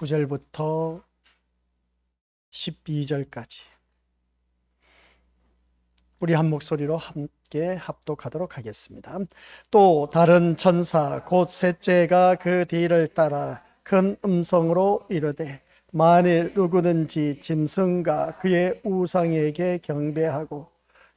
9절부터 12절까지 우리 한 목소리로 함께 합독하도록 하겠습니다. 또 다른 천사 곧 셋째가 그 뒤를 따라 큰 음성으로 이르되 만일 누구든지 짐승과 그의 우상에게 경배하고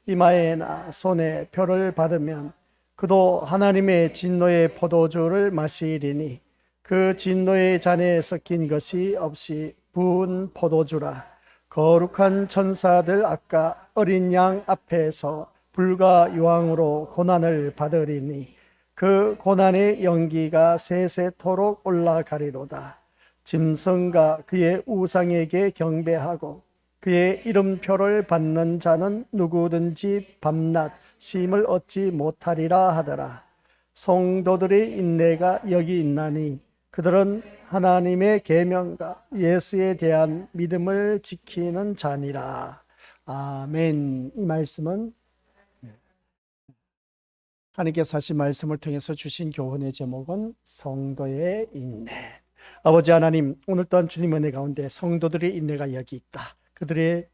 이마에나 손에 표를 받으면 그도 하나님의 진노의 포도주를 마시리니 그 진노의 잔에 섞인 것이 없이 부은 포도주라. 거룩한 천사들 아까 어린 양 앞에서 불과 유황으로 고난을 받으리니 그 고난의 연기가 세세토록 올라가리로다. 짐승과 그의 우상에게 경배하고 그의 이름표를 받는 자는 누구든지 밤낮 쉼을 얻지 못하리라 하더라. 성도들의 인내가 여기 있나니 그들은 하나님의 계명과 예수에 대한 믿음을 지키는 자니라. 아멘. 이 말씀은 하나님께서 하신 말씀을 통해서 주신 교훈의 제목은 성도의 인내. 아버지 하나님, 오늘 또한 주님 은혜 가운데 성도들의 인내가 여기 있다. 그들의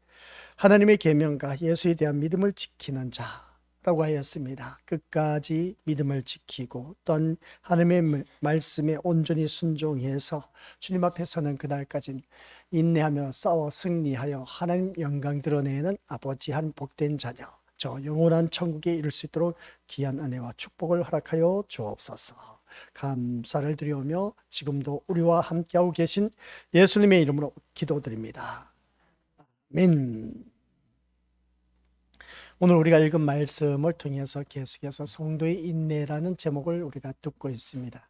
하나님의 계명과 예수에 대한 믿음을 지키는 자라고 하였습니다. 끝까지 믿음을 지키고 또한 하나님의 말씀에 온전히 순종해서 주님 앞에 서는 그날까지 인내하며 싸워 승리하여 하나님 영광 드러내는 아버지 한 복된 자녀, 저 영원한 천국에 이를 수 있도록 귀한 은혜와 축복을 허락하여 주옵소서. 감사를 드리오며 지금도 우리와 함께하고 계신 예수님의 이름으로 기도드립니다. 아멘. 오늘 우리가 읽은 말씀을 통해서 계속해서 성도의 인내라는 제목을 우리가 듣고 있습니다.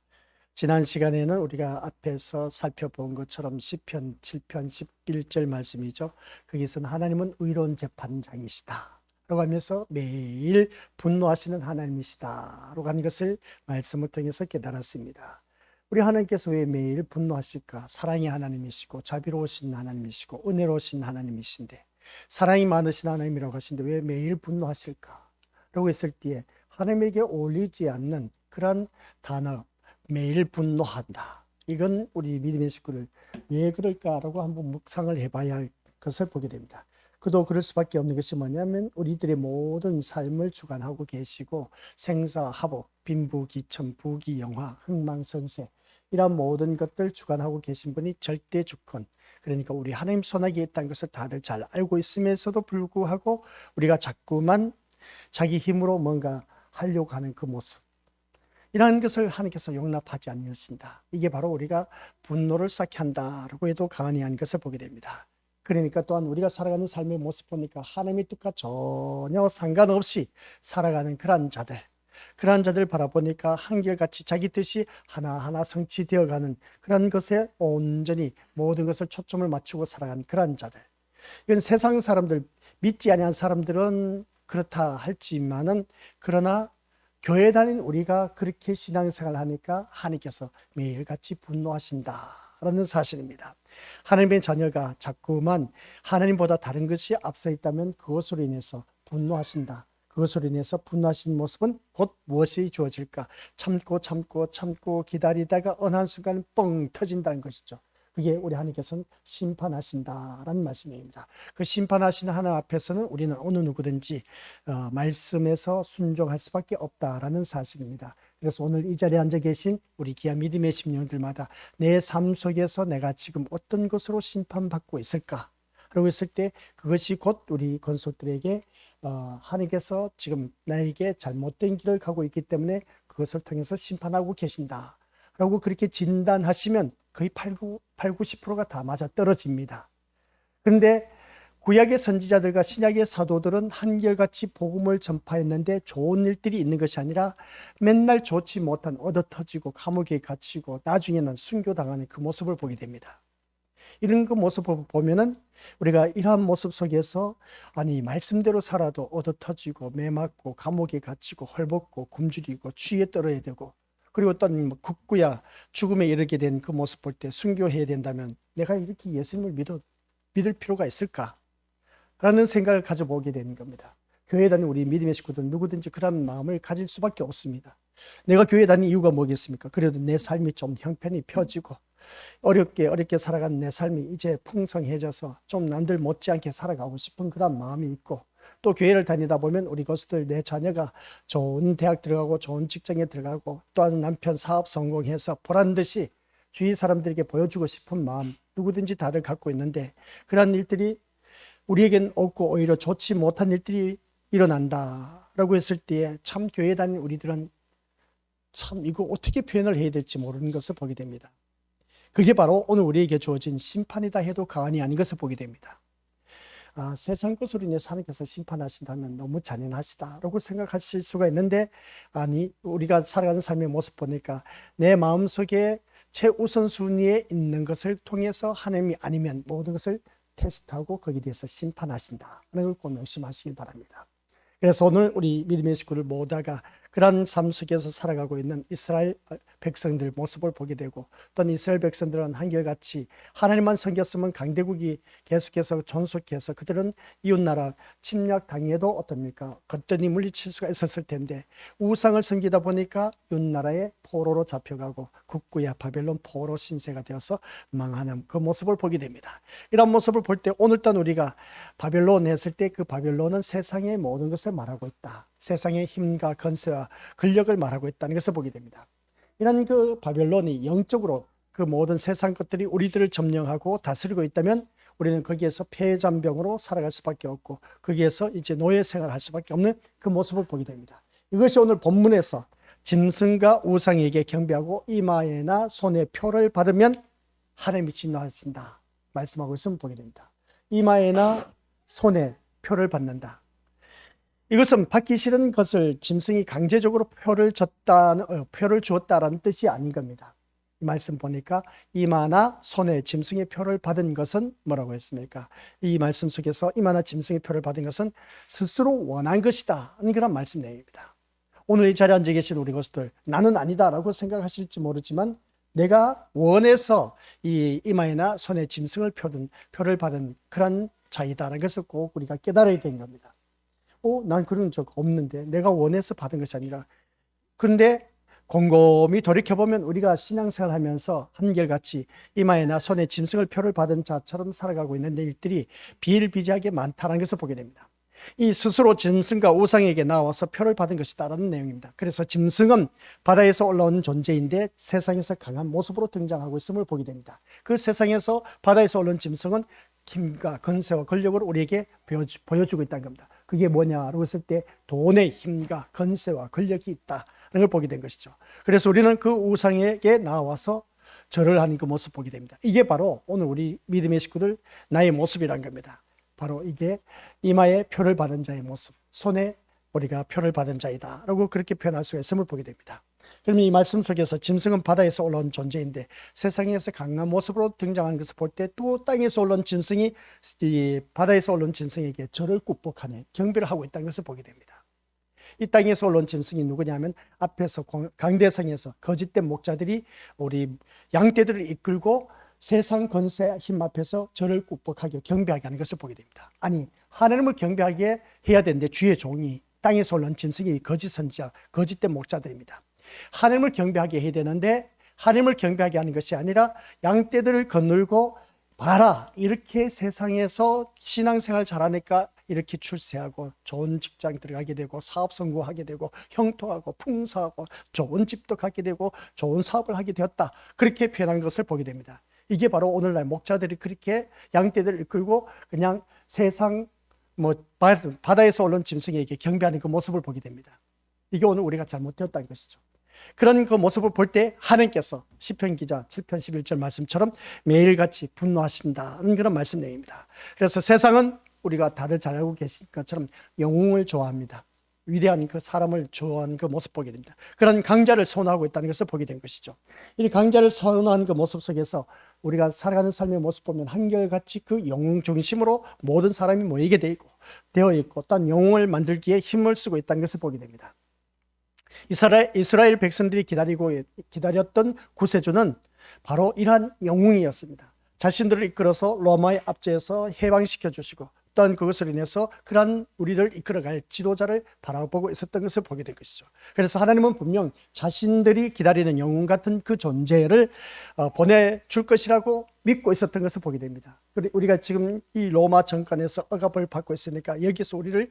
지난 시간에는 우리가 앞에서 살펴본 것처럼 시편 7편 11절 말씀이죠. 거기서는 하나님은 의로운 재판장이시다 라고 하면서 매일 분노하시는 하나님이시다 라고 하는 것을 말씀을 통해서 깨달았습니다. 우리 하나님께서 왜 매일 분노하실까? 사랑의 하나님이시고 자비로우신 하나님이시고 은혜로우신 하나님이신데 사랑이 많으신 하나님이라고 하시는데 왜 매일 분노하실까? 라고 했을 때에 하나님에게 어울리지 않는 그런 단어, 매일 분노한다. 이건 우리 믿음의 식구를 왜 그럴까라고 한번 묵상을 해봐야 할 것을 보게 됩니다. 그도 그럴 수밖에 없는 것이 뭐냐면 우리들의 모든 삶을 주관하고 계시고 생사화복, 빈부귀천, 부귀영화, 흥망성쇠 이런 모든 것들 주관하고 계신 분이 절대 주권, 그러니까 우리 하나님 손아귀에 있다는 것을 다들 잘 알고 있으면서도 불구하고 우리가 자꾸만 자기 힘으로 뭔가 하려고 하는 그 모습, 이러한 것을 하나님께서 용납하지 않으신다. 이게 바로 우리가 분노를 쌓게 한다라고 해도 가능한 것을 보게 됩니다. 그러니까 또한 우리가 살아가는 삶의 모습 보니까 하나님의 뜻과 전혀 상관없이 살아가는 그러한 자들 바라보니까 한결같이 자기 뜻이 하나하나 성취되어가는 그런 것에 온전히 모든 것을 초점을 맞추고 살아가는 그러한 자들. 이건 세상 사람들, 믿지 아니한 사람들은 그렇다 할지만은 그러나 교회 다닌 우리가 그렇게 신앙생활을 하니까 하나님께서 매일같이 분노하신다라는 사실입니다. 하나님의 자녀가 자꾸만 하나님보다 다른 것이 앞서 있다면 그것으로 인해서 분노하신다. 그것으로 인해서 분노하신 모습은 곧 무엇이 주어질까? 참고 기다리다가 어느 한순간 뻥 터진다는 것이죠. 그게 우리 하나님께서는 심판하신다라는 말씀입니다. 그 심판하시는 하나님 앞에서는 우리는 어느 누구든지 말씀에서 순종할 수밖에 없다라는 사실입니다. 그래서 오늘 이 자리에 앉아 계신 우리 귀한 믿음의 심령들마다 내 삶 속에서 내가 지금 어떤 것으로 심판받고 있을까? 라고 했을 때 그것이 곧 우리 권속들에게 하나님께서 지금 나에게 잘못된 길을 가고 있기 때문에 그것을 통해서 심판하고 계신다 라고 그렇게 진단하시면 거의 90%가 다 맞아 떨어집니다. 그런데 구약의 선지자들과 신약의 사도들은 한결같이 복음을 전파했는데 좋은 일들이 있는 것이 아니라 맨날 좋지 못한 얻어터지고 감옥에 갇히고 나중에는 순교당하는 그 모습을 보게 됩니다. 이런 그 모습을 보면은 우리가 이러한 모습 속에서 아니 말씀대로 살아도 얻어터지고 매맞고 감옥에 갇히고 헐벗고 굶주리고 추위에 떨어야 되고 그리고 또 극구야 죽음에 이르게 된 그 모습 볼 때 순교해야 된다면 내가 이렇게 예수님을 믿을 필요가 있을까? 라는 생각을 가져보게 되는 겁니다. 교회 다니는 우리 믿음의 식구들은 누구든지 그런 마음을 가질 수밖에 없습니다. 내가 교회 다니는 이유가 뭐겠습니까? 그래도 내 삶이 좀 형편이 펴지고 어렵게 살아간 내 삶이 이제 풍성해져서 좀 남들 못지않게 살아가고 싶은 그런 마음이 있고, 또 교회를 다니다 보면 우리 것들 내 자녀가 좋은 대학 들어가고 좋은 직장에 들어가고 또한 남편 사업 성공해서 보란 듯이 주위 사람들에게 보여주고 싶은 마음 누구든지 다들 갖고 있는데, 그런 일들이 우리에겐 없고 오히려 좋지 못한 일들이 일어난다라고 했을 때에 참 교회에 다니는 우리들은 참 이거 어떻게 표현을 해야 될지 모르는 것을 보게 됩니다. 그게 바로 오늘 우리에게 주어진 심판이다 해도 과언이 아닌 것을 보게 됩니다. 세상 것으로 인해서 하나님께서 심판하신다면 너무 잔인하시다라고 생각하실 수가 있는데, 아니, 우리가 살아가는 삶의 모습 보니까 내 마음속에 최우선순위에 있는 것을 통해서 하나님이 아니면 모든 것을 테스트하고 거기에 대해서 심판하신다는 걸 꼭 명심하시길 바랍니다. 그래서 오늘 우리 믿음의 식구들 모두가 그런 삶 속에서 살아가고 있는 이스라엘 백성들 모습을 보게 되고, 또는 이스라엘 백성들은 한결같이 하나님만 섬겼으면 강대국이 계속해서 존속해서 그들은 이웃나라 침략 당해도 어떻습니까? 거뜬히 물리칠 수가 있었을 텐데, 우상을 섬기다 보니까 이웃나라의 포로로 잡혀가고 국구야 바벨론 포로 신세가 되어서 망하는 그 모습을 보게 됩니다. 이런 모습을 볼 때 오늘 또한 우리가 바벨론 했을 때 그 바벨론은 세상의 모든 것을 말하고 있다. 세상의 힘과 건세와 권력을 말하고 있다는 것을 보게 됩니다. 이런 그 바벨론이 영적으로 그 모든 세상 것들이 우리들을 점령하고 다스리고 있다면 우리는 거기에서 폐잔병으로 살아갈 수밖에 없고, 거기에서 이제 노예 생활을 할 수밖에 없는 그 모습을 보게 됩니다. 이것이 오늘 본문에서 짐승과 우상에게 경배하고 이마에나 손에 표를 받으면 하나님이 진노하신다 말씀하고 있으면 보게 됩니다. 이마에나 손에 표를 받는다. 이것은 받기 싫은 것을 짐승이 강제적으로 표를 주었다라는 뜻이 아닌 겁니다. 이 말씀 보니까 이마나 손에 짐승의 표를 받은 것은 뭐라고 했습니까? 이 말씀 속에서 이마나 짐승의 표를 받은 것은 스스로 원한 것이다 하는 그런 말씀 내용입니다. 오늘 이 자리에 앉아 계신 우리 것들, 나는 아니다라고 생각하실지 모르지만 내가 원해서 이 이마에나 손에 짐승을 표를 받은 그런 자이다라는 것을 꼭 우리가 깨달아야 되는 겁니다. 난 그런 적 없는데, 내가 원해서 받은 것이 아니라. 그런데 곰곰이 돌이켜보면 우리가 신앙생활 하면서 한결같이 이마에나 손에 짐승을 표를 받은 자처럼 살아가고 있는 일들이 비일비재하게 많다는 것을 보게 됩니다. 이 스스로 짐승과 우상에게 나와서 표를 받은 것이다라는 내용입니다. 그래서 짐승은 바다에서 올라온 존재인데 세상에서 강한 모습으로 등장하고 있음을 보게 됩니다. 그 세상에서 바다에서 올라온 짐승은 힘과 건세와 권력을 우리에게 보여주고 있다는 겁니다. 그게 뭐냐라고 했을 때 돈의 힘과 건세와 권력이 있다는 걸 보게 된 것이죠. 그래서 우리는 그 우상에게 나와서 절을 하는 그 모습 보게 됩니다. 이게 바로 오늘 우리 믿음의 식구들 나의 모습이란 겁니다. 바로 이게 이마에 표를 받은 자의 모습, 손에 우리가 표를 받은 자이다 라고 그렇게 표현할 수가 있음을 보게 됩니다. 그러면 이 말씀 속에서 짐승은 바다에서 올라온 존재인데 세상에서 강한 모습으로 등장하는 것을 볼 때 또 땅에서 올라온 짐승이 이 바다에서 올라온 짐승에게 절을 굽복하네, 경배를 하고 있다는 것을 보게 됩니다. 이 땅에서 올라온 짐승이 누구냐면 앞에서 강대상에서 거짓된 목자들이 우리 양떼들을 이끌고 세상 권세 힘 앞에서 절을 굽복하게 경배하게 하는 것을 보게 됩니다. 아니, 하나님을 경배하게 해야 되는데 주의 종이 땅에서 올라온 짐승이 거짓 선지자, 거짓된 목자들입니다. 하나님을 경배하게 해야 되는데 하나님을 경배하게 하는 것이 아니라 양떼들을 거느리고 봐라, 이렇게 세상에서 신앙생활 잘하니까 이렇게 출세하고 좋은 직장 들어가게 되고 사업 성공하게 되고 형통하고 풍성하고 좋은 집도 갖게 되고 좋은 사업을 하게 되었다, 그렇게 표현한 것을 보게 됩니다. 이게 바로 오늘날 목자들이 그렇게 양떼들을 이끌고 그냥 세상 바다에서 올라온 짐승에게 경배하는 그 모습을 보게 됩니다. 이게 오늘 우리가 잘못되었다는 것이죠. 그런 그 모습을 볼 때 하나님께서 시편 기자 7편 11절 말씀처럼 매일같이 분노하신다는 그런 말씀 내용입니다. 그래서 세상은 우리가 다들 잘 알고 계신 것처럼 영웅을 좋아합니다. 위대한 그 사람을 좋아하는 그 모습 보게 됩니다. 그런 강자를 선호하고 있다는 것을 보게 된 것이죠. 이 강자를 선호하는 그 모습 속에서 우리가 살아가는 삶의 모습 보면 한결같이 그 영웅 중심으로 모든 사람이 모이게 되어 있고 또한 영웅을 만들기에 힘을 쓰고 있다는 것을 보게 됩니다. 이스라엘 백성들이 기다렸던 구세주는 바로 이러한 영웅이었습니다. 자신들을 이끌어서 로마의 압제에서 해방시켜 주시고 또한 그것으로 인해서 그러한 우리를 이끌어갈 지도자를 바라보고 있었던 것을 보게 된 것이죠. 그래서 하나님은 분명 자신들이 기다리는 영웅 같은 그 존재를 보내줄 것이라고 믿고 있었던 것을 보게 됩니다. 우리가 지금 이 로마 정권에서 억압을 받고 있으니까 여기서 우리를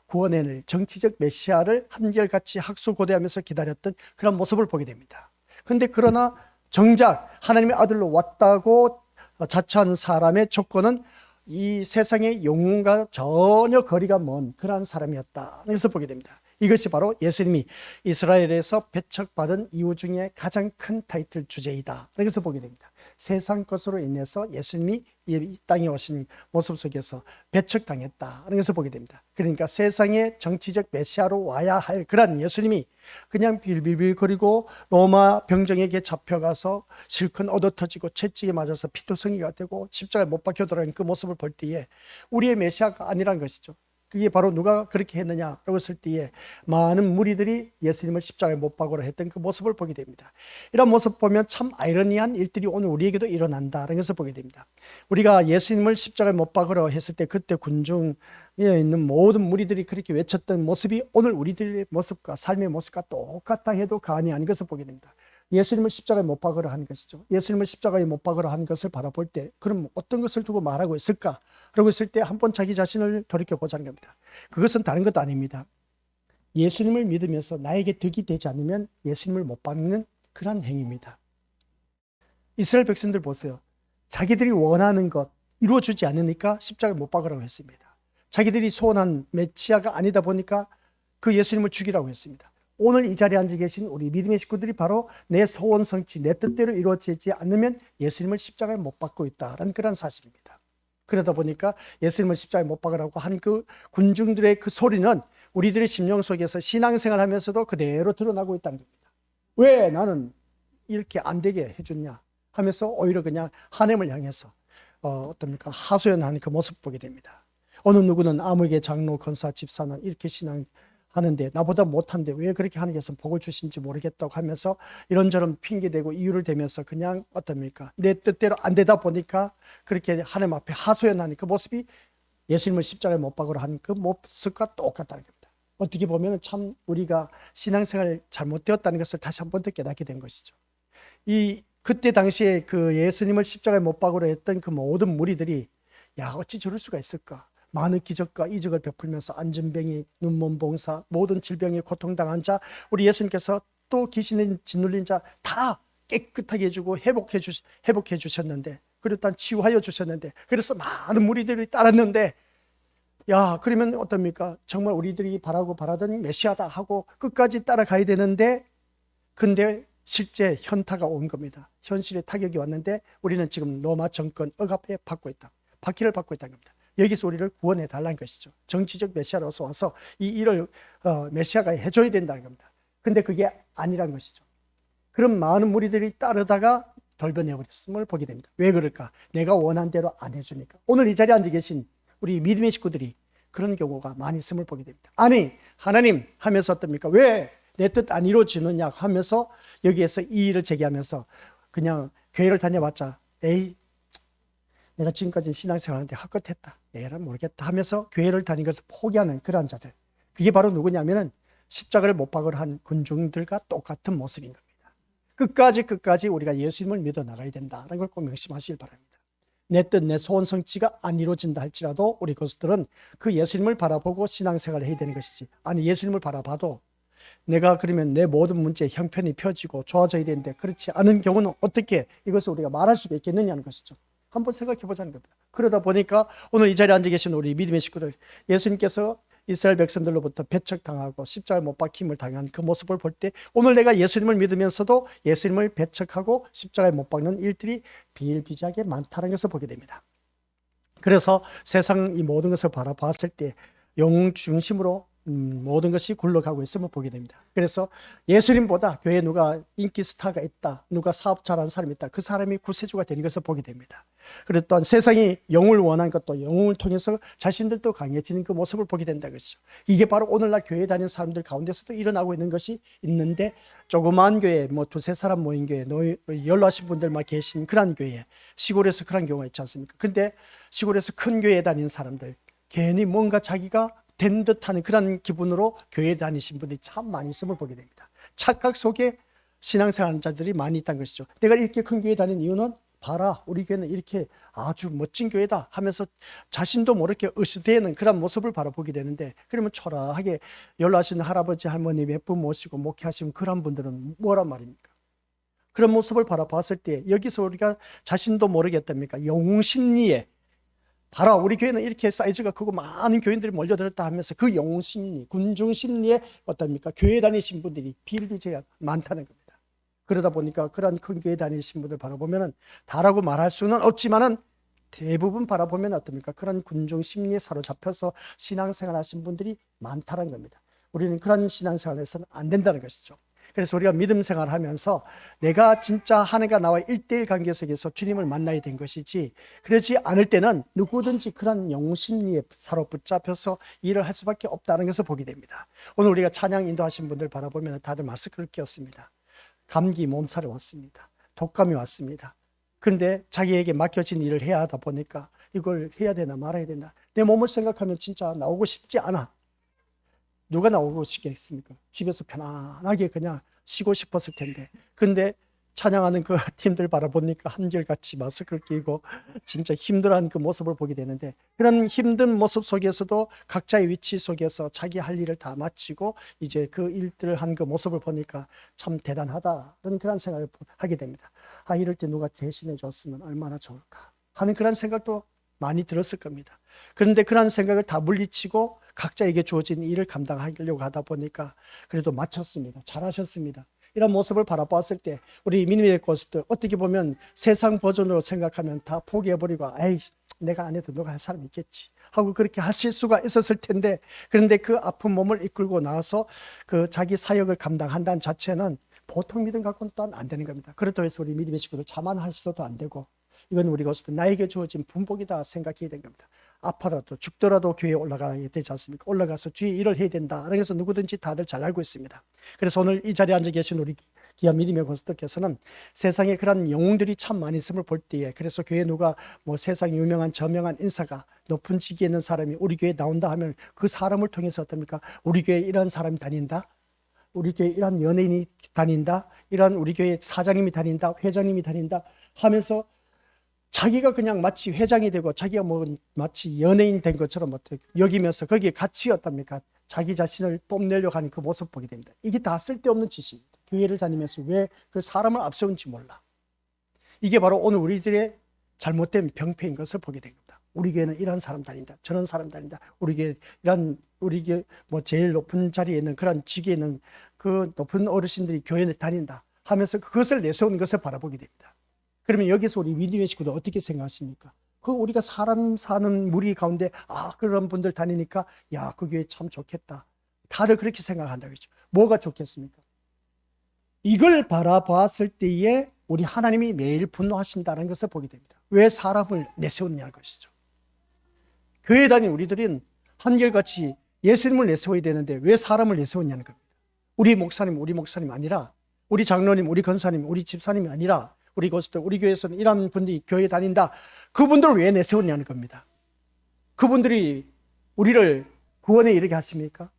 구원해낼 정치적 메시아를 한결같이 학수고대하면서 기다렸던 그런 모습을 보게 됩니다. 그런데 그러나 정작 하나님의 아들로 왔다고 자처하는 사람의 조건은 이 세상의 영웅과 전혀 거리가 먼 그러한 사람이었다. 그래서 보게 됩니다. 이것이 바로 예수님이 이스라엘에서 배척받은 이유 중에 가장 큰 타이틀 주제이다. 그래서 보게 됩니다. 세상 것으로 인해서 예수님이 이 땅에 오신 모습 속에서 배척당했다. 그래서 보게 됩니다. 그러니까 세상의 정치적 메시아로 와야 할 그런 예수님이 그냥 빌빌거리고 로마 병정에게 잡혀가서 실컷 얻어터지고 채찍에 맞아서 피투성이가 되고 십자가에 못 박혀 돌아가는 그 모습을 볼 때에 우리의 메시아가 아니란 것이죠. 그게 바로 누가 그렇게 했느냐라고 했을 때에 많은 무리들이 예수님을 십자가에 못 박으라 했던 그 모습을 보게 됩니다. 이런 모습 보면 참 아이러니한 일들이 오늘 우리에게도 일어난다는 것을 보게 됩니다. 우리가 예수님을 십자가에 못 박으라 했을 때 그때 군중에 있는 모든 무리들이 그렇게 외쳤던 모습이 오늘 우리들의 모습과 삶의 모습과 똑같다 해도 과언이 아닌 것을 보게 됩니다. 예수님을 십자가에 못 박으라 한 것이죠. 예수님을 십자가에 못 박으라 한 것을 바라볼 때 그럼 어떤 것을 두고 말하고 있을까? 라고 했을 때 한번 자기 자신을 돌이켜보자는 겁니다. 그것은 다른 것도 아닙니다. 예수님을 믿으면서 나에게 득이 되지 않으면 예수님을 못 박는 그런 행위입니다. 이스라엘 백성들 보세요. 자기들이 원하는 것 이루어주지 않으니까 십자가에 못 박으라고 했습니다. 자기들이 소원한 메시아가 아니다 보니까 그 예수님을 죽이라고 했습니다. 오늘 이 자리에 앉아 계신 우리 믿음의 식구들이 바로 내 소원 성취, 내 뜻대로 이루어지지 않으면 예수님을 십자가에 못 박고 있다는 그런 사실입니다. 그러다 보니까 예수님을 십자가에 못 박으라고 한 그 군중들의 그 소리는 우리들의 심령 속에서 신앙생활 하면서도 그대로 드러나고 있다는 겁니다. 왜 나는 이렇게 안 되게 해줬냐 하면서 오히려 그냥 하나님을 향해서 어떻습니까? 하소연하는 그 모습 보게 됩니다. 어느 누구는 아무에게 장로, 권사, 집사는 이렇게 하는데 나보다 못한데 왜 그렇게 하나님께서 복을 주신지 모르겠다고 하면서 이런저런 핑계대고 이유를 대면서 그냥 어떻습니까? 내 뜻대로 안 되다 보니까 그렇게 하나님 앞에 하소연하는 그 모습이 예수님을 십자가에 못 박으러 한 그 모습과 똑같다는 겁니다. 어떻게 보면 참 우리가 신앙생활 잘못되었다는 것을 다시 한 번 더 깨닫게 된 것이죠. 그때 당시에 그 예수님을 십자가에 못 박으러 했던 그 모든 무리들이 야 어찌 저럴 수가 있을까? 많은 기적과 이적을 베풀면서 안전병이, 눈먼 봉사, 모든 질병에 고통당한 자, 우리 예수님께서 또 귀신에 짓눌린 자 다 깨끗하게 해주고 회복해 주셨는데, 그리고 또 치유하여 주셨는데, 그래서 많은 무리들이 따랐는데, 야 그러면 어떻습니까? 정말 우리들이 바라던 메시아다 하고 끝까지 따라가야 되는데, 근데 실제 현타가 온 겁니다. 현실의 타격이 왔는데 우리는 지금 로마 정권 억압에 받고 있다. 박해를 받고 있다는 겁니다. 여기서 우리를 구원해 달라는 것이죠. 정치적 메시아로서 와서 이 일을 메시아가 해줘야 된다는 겁니다. 근데 그게 아니란 것이죠. 그럼 많은 무리들이 따르다가 돌변해버렸음을 보게 됩니다. 왜 그럴까? 내가 원한 대로 안 해주니까. 오늘 이 자리에 앉아 계신 우리 믿음의 식구들이 그런 경우가 많이 있음을 보게 됩니다. 아니 하나님 하면서 어떻습니까? 왜 내 뜻 안 이루어지느냐 하면서 여기에서 이 일을 제기하면서 그냥 교회를 다녀봤자 에이 내가 지금까지 신앙생활하는데 헛것했다. 내가 모르겠다 하면서 교회를 다닌 것을 포기하는 그러한 자들. 그게 바로 누구냐면은 십자가를 못 박으러 한 군중들과 똑같은 모습인 겁니다. 끝까지 우리가 예수님을 믿어 나가야 된다는 걸 꼭 명심하시길 바랍니다. 내 뜻, 내 소원 성취가 안 이루어진다 할지라도 우리 교수들은 그 예수님을 바라보고 신앙생활을 해야 되는 것이지. 아니 예수님을 바라봐도 내가 그러면 내 모든 문제의 형편이 펴지고 좋아져야 되는데 그렇지 않은 경우는 어떻게 이것을 우리가 말할 수가 있겠느냐는 것이죠. 한번 생각해 보자는 겁니다. 그러다 보니까 오늘 이 자리에 앉아 계신 우리 믿음의 식구들, 예수님께서 이스라엘 백성들로부터 배척당하고 십자가에 못 박힘을 당한 그 모습을 볼 때 오늘 내가 예수님을 믿으면서도 예수님을 배척하고 십자가에 못 박는 일들이 비일비재하게 많다는 것을 보게 됩니다. 그래서 세상 이 모든 것을 바라봤을 때 영웅 중심으로 모든 것이 굴러가고 있음을 보게 됩니다. 그래서 예수님보다 교회에 누가 인기 스타가 있다, 누가 사업 잘하는 사람이 있다, 그 사람이 구세주가 되는 것을 보게 됩니다. 그리고 또한 세상이 영웅을 원한 것도 영웅을 통해서 자신들도 강해지는 그 모습을 보게 된다는 것이죠. 이게 바로 오늘날 교회 다니는 사람들 가운데서도 일어나고 있는 것이 있는데, 조그마한 교회, 뭐 두세 사람 모인 교회, 연로하신 분들만 계신 그런 교회, 시골에서 그런 경우가 있지 않습니까? 근데 시골에서 큰 교회에 다니는 사람들, 괜히 뭔가 자기가 된 듯하는 그런 기분으로 교회에 다니신 분들이 참 많이 있음을 보게 됩니다. 착각 속에 신앙생활하는 자들이 많이 있다는 것이죠. 내가 이렇게 큰 교회에 다니는 이유는 봐라, 우리 교회는 이렇게 아주 멋진 교회다 하면서 자신도 모르게 으스대는 그런 모습을 바라보게 되는데, 그러면 초라하게 연로하신 할아버지 할머니 몇 분 모시고 목회하시는 그런 분들은 뭐란 말입니까? 그런 모습을 바라봤을 때 여기서 우리가 자신도 모르겠답니까? 영웅심리에, 봐라, 우리 교회는 이렇게 사이즈가 크고 많은 교인들이 몰려들었다 하면서 그 영웅심리, 군중심리에 어떻습니까? 교회 다니신 분들이 비일비재가 많다는 겁니다. 그러다 보니까 그런 큰 교회 다니신 분들 바라보면 다라고 말할 수는 없지만은 대부분 바라보면 어떻습니까? 그런 군중심리에 사로잡혀서 신앙생활 하신 분들이 많다는 겁니다. 우리는 그런 신앙생활에서는 안 된다는 것이죠. 그래서 우리가 믿음 생활을 하면서 내가 진짜 하나님과 나와 1대1 관계 속에서 주님을 만나야 된 것이지, 그렇지 않을 때는 누구든지 그런 영심리에 사로잡혀서 일을 할 수밖에 없다는 것을 보게 됩니다. 오늘 우리가 찬양 인도하신 분들 바라보면 다들 마스크를 꼈습니다. 감기 몸살이 왔습니다. 독감이 왔습니다. 그런데 자기에게 맡겨진 일을 해야 하다 보니까 이걸 해야 되나 말아야 되나, 내 몸을 생각하면 진짜 나오고 싶지 않아. 누가 나오고 싶겠습니까? 집에서 편안하게 그냥 쉬고 싶었을 텐데. 근데 찬양하는 그 팀들 바라보니까 한결같이 마스크를 끼고 진짜 힘들어하는 그 모습을 보게 되는데, 그런 힘든 모습 속에서도 각자의 위치 속에서 자기 할 일을 다 마치고 이제 그 일들을 한 그 모습을 보니까 참 대단하다는 그런 생각을 하게 됩니다. 아, 이럴 때 누가 대신해 줬으면 얼마나 좋을까 하는 그런 생각도 많이 들었을 겁니다. 그런데 그런 생각을 다 물리치고 각자에게 주어진 일을 감당하려고 하다 보니까 그래도 마쳤습니다. 잘하셨습니다. 이런 모습을 바라봤을 때 우리 민의의 모습들 어떻게 보면 세상 버전으로 생각하면 다 포기해버리고, 에이, 내가 안 해도 누가 할 사람이 있겠지 하고 그렇게 하실 수가 있었을 텐데, 그런데 그 아픈 몸을 이끌고 나와서 그 자기 사역을 감당한다는 자체는 보통 믿음 갖고는 또한 안 되는 겁니다. 그렇다고 해서 우리 믿음의 식구들 자만하셔도 안 되고, 이건 우리가 나에게 주어진 분복이다 생각해야 되는 겁니다. 아파라도 죽더라도 교회에 올라가야 되지 않습니까? 올라가서 주의 일을 해야 된다. 그래서 누구든지 다들 잘 알고 있습니다. 그래서 오늘 이 자리에 앉아 계신 우리 귀한 믿음의 권수들께서는 세상에 그런 영웅들이 참 많이 있음을 볼 때에, 그래서 교회 누가 뭐 세상에 유명한 저명한 인사가 높은 직위에 있는 사람이 우리 교회에 나온다 하면 그 사람을 통해서 어떻습니까? 우리 교회에 이런 사람이 다닌다, 우리 교회에 이런 연예인이 다닌다, 이런 우리 교회 사장님이 다닌다, 회장님이 다닌다 하면서 자기가 그냥 마치 회장이 되고 자기가 뭐 마치 연예인 된 것처럼 여기면서 거기에 같이 어떻습니까? 자기 자신을 뽐내려고 하는 그 모습 보게 됩니다. 이게 다 쓸데없는 짓입니다. 교회를 다니면서 왜 그 사람을 앞세운지 몰라. 이게 바로 오늘 우리들의 잘못된 병폐인 것을 보게 된 겁니다. 우리 교회는 이런 사람 다닌다, 저런 사람 다닌다, 우리 교회 이런, 우리 교회 뭐 제일 높은 자리에 있는 그런 직위에 있는 그 높은 어르신들이 교회에 다닌다 하면서 그것을 내세우는 것을 바라보게 됩니다. 그러면 여기서 우리 믿음의 식구들 어떻게 생각하십니까? 그 우리가 사람 사는 무리 가운데 그런 분들 다니니까 야, 그 교회 참 좋겠다. 다들 그렇게 생각한다 그렇죠. 뭐가 좋겠습니까? 이걸 바라봤을 때에 우리 하나님이 매일 분노하신다는 것을 보게 됩니다. 왜 사람을 내세우느냐는 것이죠. 교회 다니는 우리들은 한결같이 예수님을 내세워야 되는데 왜 사람을 내세우냐는 겁니다. 우리 목사님 아니라, 우리 장로님, 우리 권사님, 우리 집사님이 아니라, 우리 교수들, 우리 교회에서는 이런 분들이 교회에 다닌다. 그분들을 왜 내세우냐는 겁니다. 그분들이 우리를 구원에 이르게 하십니까?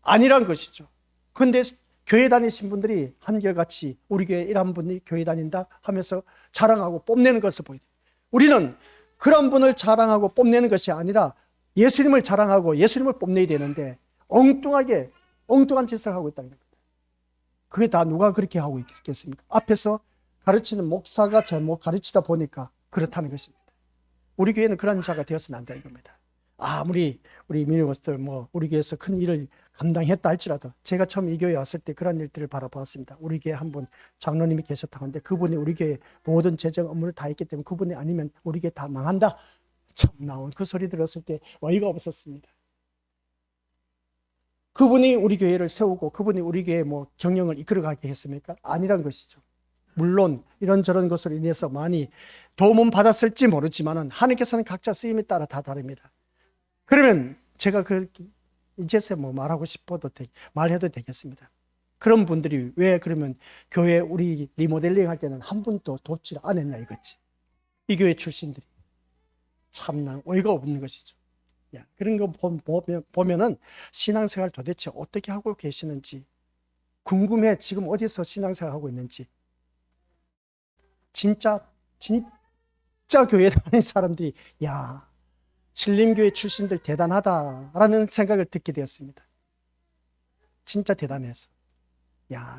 아니란 것이죠. 그런데 교회 다니신 분들이 한결같이 우리 교회 이런 분이 교회 다닌다 하면서 자랑하고 뽐내는 것을 보여요. 우리는 그런 분을 자랑하고 뽐내는 것이 아니라 예수님을 자랑하고 예수님을 뽐내야 되는데 엉뚱한 짓을 하고 있다는 겁니다. 그게 다 누가 그렇게 하고 있겠습니까? 앞에서 가르치는 목사가 잘못 가르치다 보니까 그렇다는 것입니다. 우리 교회는 그런 자가 되어서는 안 되는 겁니다. 아무리 우리 민의고스들 우리 교회에서 큰 일을 감당했다 할지라도, 제가 처음 이 교회에 왔을 때 그런 일들을 바라보았습니다. 우리 교회에 한 분 장로님이 계셨다고 하는데 그분이 우리 교회 모든 재정 업무를 다 했기 때문에 그분이 아니면 우리 교회 다 망한다. 참 나온 그 소리 들었을 때 어이가 없었습니다. 그분이 우리 교회를 세우고 그분이 우리 교회 뭐 경영을 이끌어가게 했습니까? 아니란 것이죠. 물론 이런저런 것으로 인해서 많이 도움은 받았을지 모르지만은 하나님께서는 각자 쓰임에 따라 다 다릅니다. 그러면 제가 이제서 뭐 말하고 싶어도 말해도 되겠습니다. 그런 분들이 왜 그러면 교회 우리 리모델링 할 때는 한 분도 돕지 않았냐 이거지. 이 교회 출신들이 참나 어이가 없는 것이죠. 그런 거 보면은 신앙생활 도대체 어떻게 하고 계시는지 궁금해. 지금 어디서 신앙생활 하고 있는지. 진짜 교회 다니는 사람들이 신림교회 출신들 대단하다라는 생각을 듣게 되었습니다. 진짜 대단해서.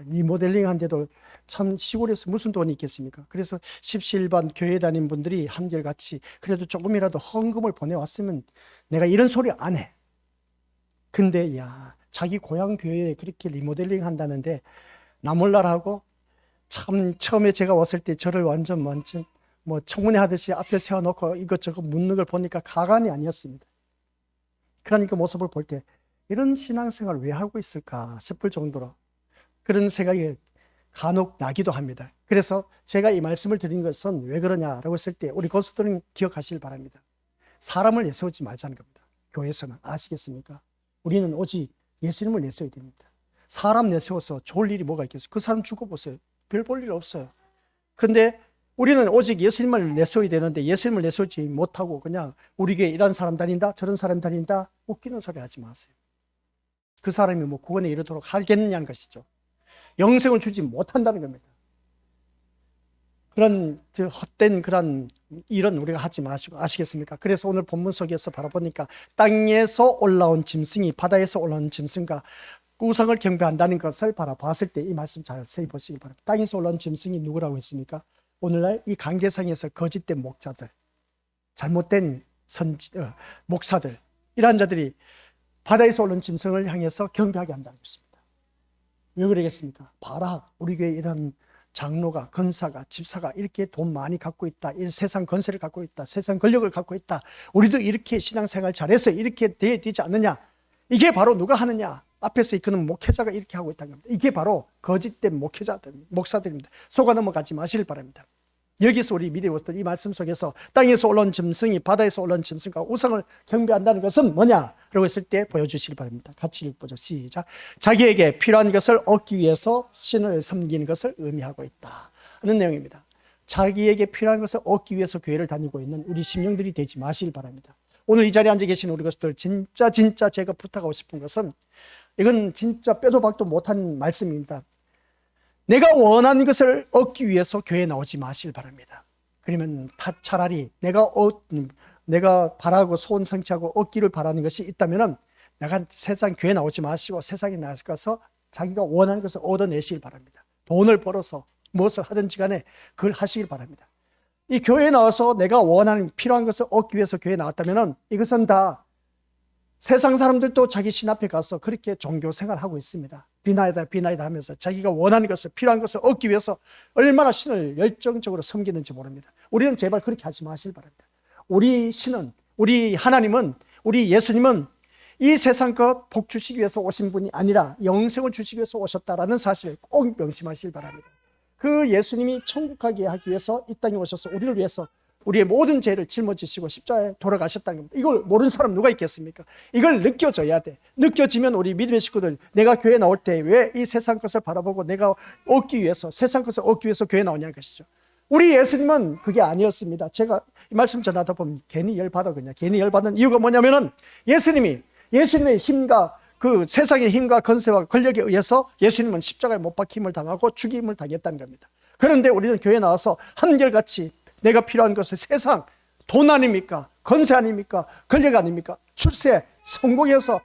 리모델링 한데도 참 시골에서 무슨 돈이 있겠습니까? 그래서 십시일반 교회 다닌 분들이 한결같이 그래도 조금이라도 헌금을 보내왔으면 내가 이런 소리 안 해. 근데 자기 고향 교회에 그렇게 리모델링 한다는데 나 몰라라고 참 처음에 제가 왔을 때 저를 완전 뭐 청문회 하듯이 앞에 세워놓고 이것저것 묻는 걸 보니까 가관이 아니었습니다. 그러니까 모습을 볼 때 이런 신앙생활 왜 하고 있을까 싶을 정도로 그런 생각이 간혹 나기도 합니다. 그래서 제가 이 말씀을 드린 것은 왜 그러냐라고 했을 때 우리 고수들은 기억하시길 바랍니다. 사람을 내세우지 말자는 겁니다. 교회에서는 아시겠습니까? 우리는 오직 예수님을 내세워야 됩니다. 사람 내세워서 좋을 일이 뭐가 있겠어요? 그 사람 죽어보세요. 별 볼 일 없어요. 근데 우리는 오직 예수님을 내세워야 되는데 예수님을 내세우지 못하고 그냥 우리 교회 이런 사람 다닌다 저런 사람 다닌다 웃기는 소리 하지 마세요. 그 사람이 뭐 구원에 이르도록 하겠느냐는 것이죠. 영생을 주지 못한다는 겁니다. 그런 헛된 그런 일은 우리가 하지 마시고 아시겠습니까? 그래서 오늘 본문 속에서 바로 보니까 땅에서 올라온 짐승이 바다에서 올라온 짐승과 우상을 경배한다는 것을 바라봤을 때 이 말씀 자세히 보시기 바랍니다. 땅에서 올라온 짐승이 누구라고 했습니까? 오늘날 이 강제성에서 거짓된 목자들, 잘못된 목사들, 이러한 자들이 바다에서 올라온 짐승을 향해서 경배하게 한다는 것입니다. 왜 그러겠습니까? 봐라, 우리 교회 이런 장로가, 권사가, 집사가 이렇게 돈 많이 갖고 있다. 이 세상 권세를 갖고 있다. 세상 권력을 갖고 있다. 우리도 이렇게 신앙생활 잘해서 이렇게 돼야 되지 않느냐. 이게 바로 누가 하느냐. 앞에서 이끄는 목회자가 이렇게 하고 있다는 겁니다. 이게 바로 거짓된 목사들입니다. 속아 넘어가지 마시길 바랍니다. 여기서 우리 미디어스들 이 말씀 속에서 땅에서 올라온 짐승이 바다에서 올라온 짐승과 우상을 경배한다는 것은 뭐냐라고 했을 때 보여주시기 바랍니다. 같이 읽보죠. 시작. 자기에게 필요한 것을 얻기 위해서 신을 섬기는 것을 의미하고 있다 하는 내용입니다. 자기에게 필요한 것을 얻기 위해서 교회를 다니고 있는 우리 심령들이 되지 마시길 바랍니다. 오늘 이 자리에 앉아 계신 우리 것들 진짜 제가 부탁하고 싶은 것은 이건 진짜 빼도 박도 못한 말씀입니다. 내가 원하는 것을 얻기 위해서 교회에 나오지 마시길 바랍니다. 그러면 차라리 내가 바라고 소원 성취하고 얻기를 바라는 것이 있다면 내가 세상 교회 나오지 마시고 세상에 나가서 자기가 원하는 것을 얻어내시길 바랍니다. 돈을 벌어서 무엇을 하든지 간에 그걸 하시길 바랍니다. 이 교회에 나와서 내가 원하는 필요한 것을 얻기 위해서 교회에 나왔다면 이것은 다 세상 사람들도 자기 신 앞에 가서 그렇게 종교 생활하고 있습니다. 비나이다 하면서 자기가 원하는 것을 필요한 것을 얻기 위해서 얼마나 신을 열정적으로 섬기는지 모릅니다. 우리는 제발 그렇게 하지 마시길 바랍니다. 우리 신은, 우리 하나님은, 우리 예수님은 이 세상 것 복 주시기 위해서 오신 분이 아니라 영생을 주시기 위해서 오셨다라는 사실을 꼭 명심하시길 바랍니다. 그 예수님이 천국 가게 하기 위해서 이 땅에 오셔서 우리를 위해서 우리의 모든 죄를 짊어지시고 십자가에 돌아가셨다는 겁니다. 이걸 모르는 사람 누가 있겠습니까? 이걸 느껴져야 돼. 느껴지면 우리 믿음의 식구들, 내가 교회 나올 때 왜 이 세상 것을 바라보고 내가 얻기 위해서, 세상 것을 얻기 위해서 교회 나오냐는 것이죠. 우리 예수님은 그게 아니었습니다. 제가 이 말씀 전하다 보면 괜히 열받아 그냥. 괜히 열받는 이유가 뭐냐면은 예수님의 힘과 그 세상의 힘과 권세와 권력에 의해서 예수님은 십자가에 못 박힘을 당하고 죽임을 당했다는 겁니다. 그런데 우리는 교회에 나와서 한결같이 내가 필요한 것은 세상, 돈 아닙니까? 권세 아닙니까? 권력 아닙니까? 출세, 성공해서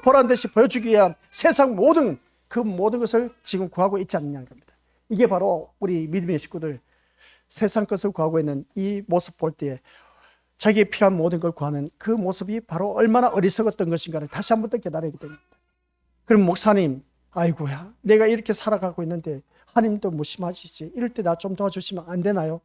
보란 듯이 보여주기 위한 세상 모든 것을 지금 구하고 있지 않느냐는 겁니다. 이게 바로 우리 믿음의 식구들 세상 것을 구하고 있는 이 모습 볼 때 자기의 필요한 모든 걸 구하는 그 모습이 바로 얼마나 어리석었던 것인가를 다시 한 번 더 깨달아야 됩니다. 그럼 목사님, 아이고야, 내가 이렇게 살아가고 있는데 하나님도 무심하시지. 이럴 때 나 좀 도와주시면 안 되나요?